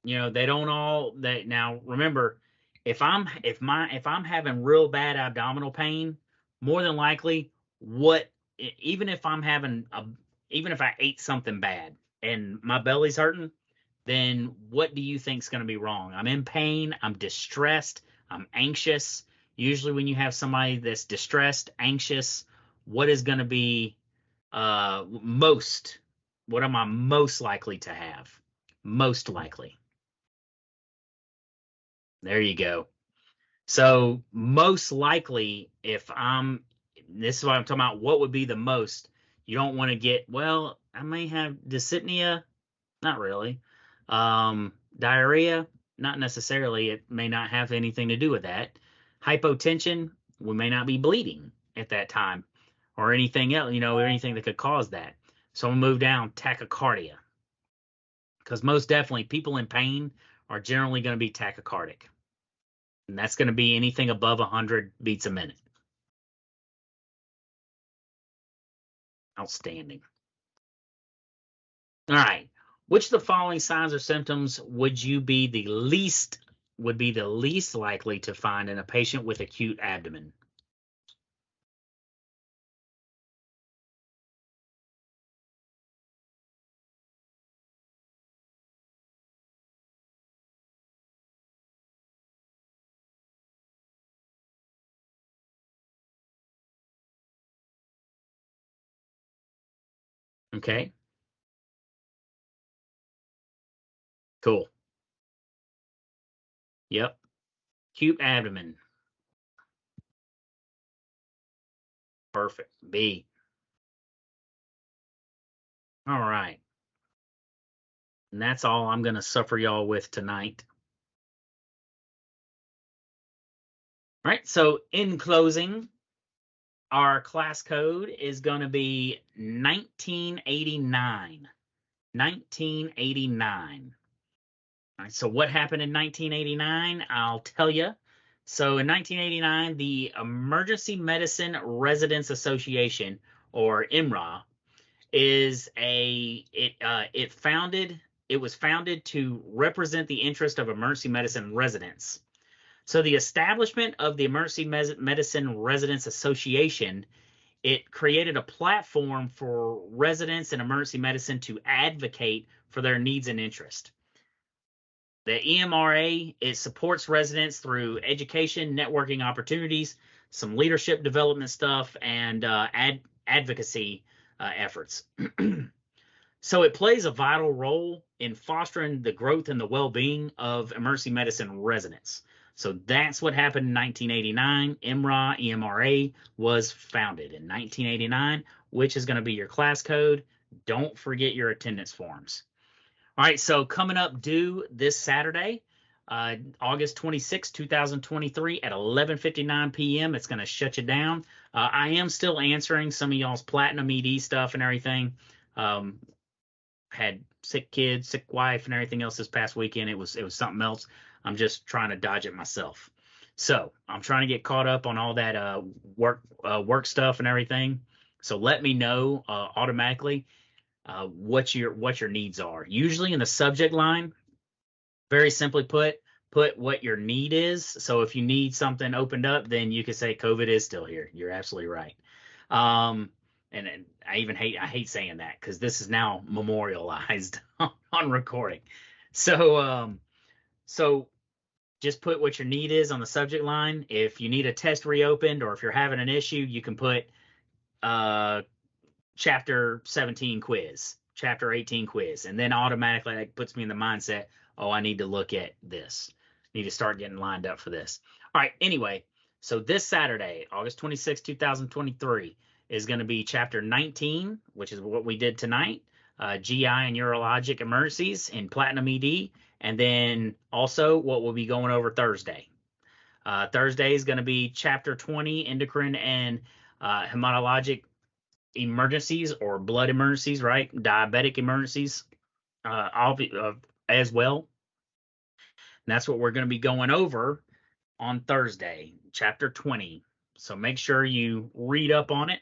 they don't all now remember, if I'm having real bad abdominal pain, more than likely even if I ate something bad and my belly's hurting, then what do you think is going to be wrong? I'm in pain, I'm distressed, I'm anxious. Usually when you have somebody that's distressed, anxious, what is going to be what am I most likely to have? Most likely. There you go. So most likely, this is what I'm talking about, what would be the most? You don't want to get, well, I may have dyspnea. Not really. Diarrhea, not necessarily. It may not have anything to do with that. Hypotension, we may not be bleeding at that time, or anything else, or anything that could cause that. So we'll move down, tachycardia, because most definitely people in pain are generally going to be tachycardic. And that's going to be anything above 100 beats a minute. Outstanding. All right. Which of the following signs or symptoms would be the least likely to find in a patient with acute abdomen? Okay. Cool. Yep. Acute abdomen. Perfect. B. All right. And that's all I'm going to suffer y'all with tonight. All right. So in closing, our class code is going to be 1989. 1989. All right, so what happened in 1989? I'll tell you. So in 1989, the Emergency Medicine Residents Association, or EMRA, it was founded to represent the interest of emergency medicine residents. So the establishment of the Emergency Medicine Residents Association, it created a platform for residents in emergency medicine to advocate for their needs and interest. The EMRA, it supports residents through education, networking opportunities, some leadership development stuff, and advocacy efforts. So it plays a vital role in fostering the growth and the well-being of emergency medicine residents. So that's what happened in 1989. EMRA was founded in 1989, which is going to be your class code. Don't forget your attendance forms. All right, so coming up due this Saturday, August 26, 2023 at 11:59 p.m. It's going to shut you down. I am still answering some of y'all's Platinum ED stuff and everything. Had sick kids, sick wife, and everything else this past weekend. It was something else. I'm just trying to dodge it myself. So I'm trying to get caught up on all that work stuff and everything. So let me know automatically what your needs are. Usually in the subject line, very simply put what your need is. So if you need something opened up, then you could say COVID is still here. You're absolutely right. And I hate saying that because this is now memorialized on recording. So just put what your need is on the subject line. If you need a test reopened or if you're having an issue, you can put chapter 17 quiz, chapter 18 quiz, and then automatically that puts me in the mindset, oh, I need to look at this. I need to start getting lined up for this. All right, anyway, so this Saturday, August 26, 2023, is going to be chapter 19, which is what we did tonight, GI and urologic emergencies in Platinum ED, and then also what we'll be going over Thursday. Thursday is going to be chapter 20, endocrine and hematologic emergencies or blood emergencies, right? Diabetic emergencies as well. And that's what we're going to be going over on Thursday, chapter 20. So make sure you read up on it.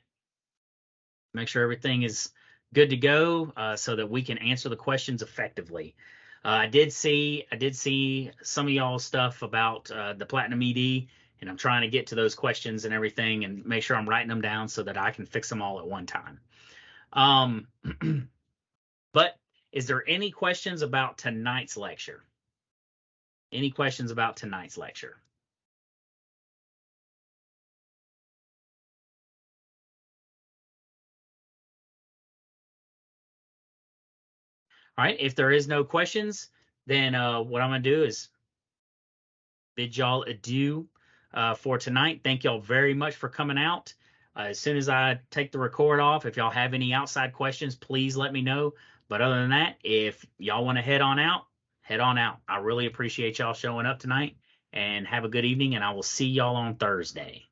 Make sure everything is good to go so that we can answer the questions effectively. I did see some of y'all's stuff about the Platinum ED, and I'm trying to get to those questions and everything and make sure I'm writing them down so that I can fix them all at one time. But is there any questions about tonight's lecture? Any questions about tonight's lecture? All right, if there is no questions, then what I'm going to do is bid y'all adieu for tonight. Thank y'all very much for coming out. As soon as I take the record off, if y'all have any outside questions, please let me know. But other than that, if y'all want to head on out, head on out. I really appreciate y'all showing up tonight, and have a good evening, and I will see y'all on Thursday.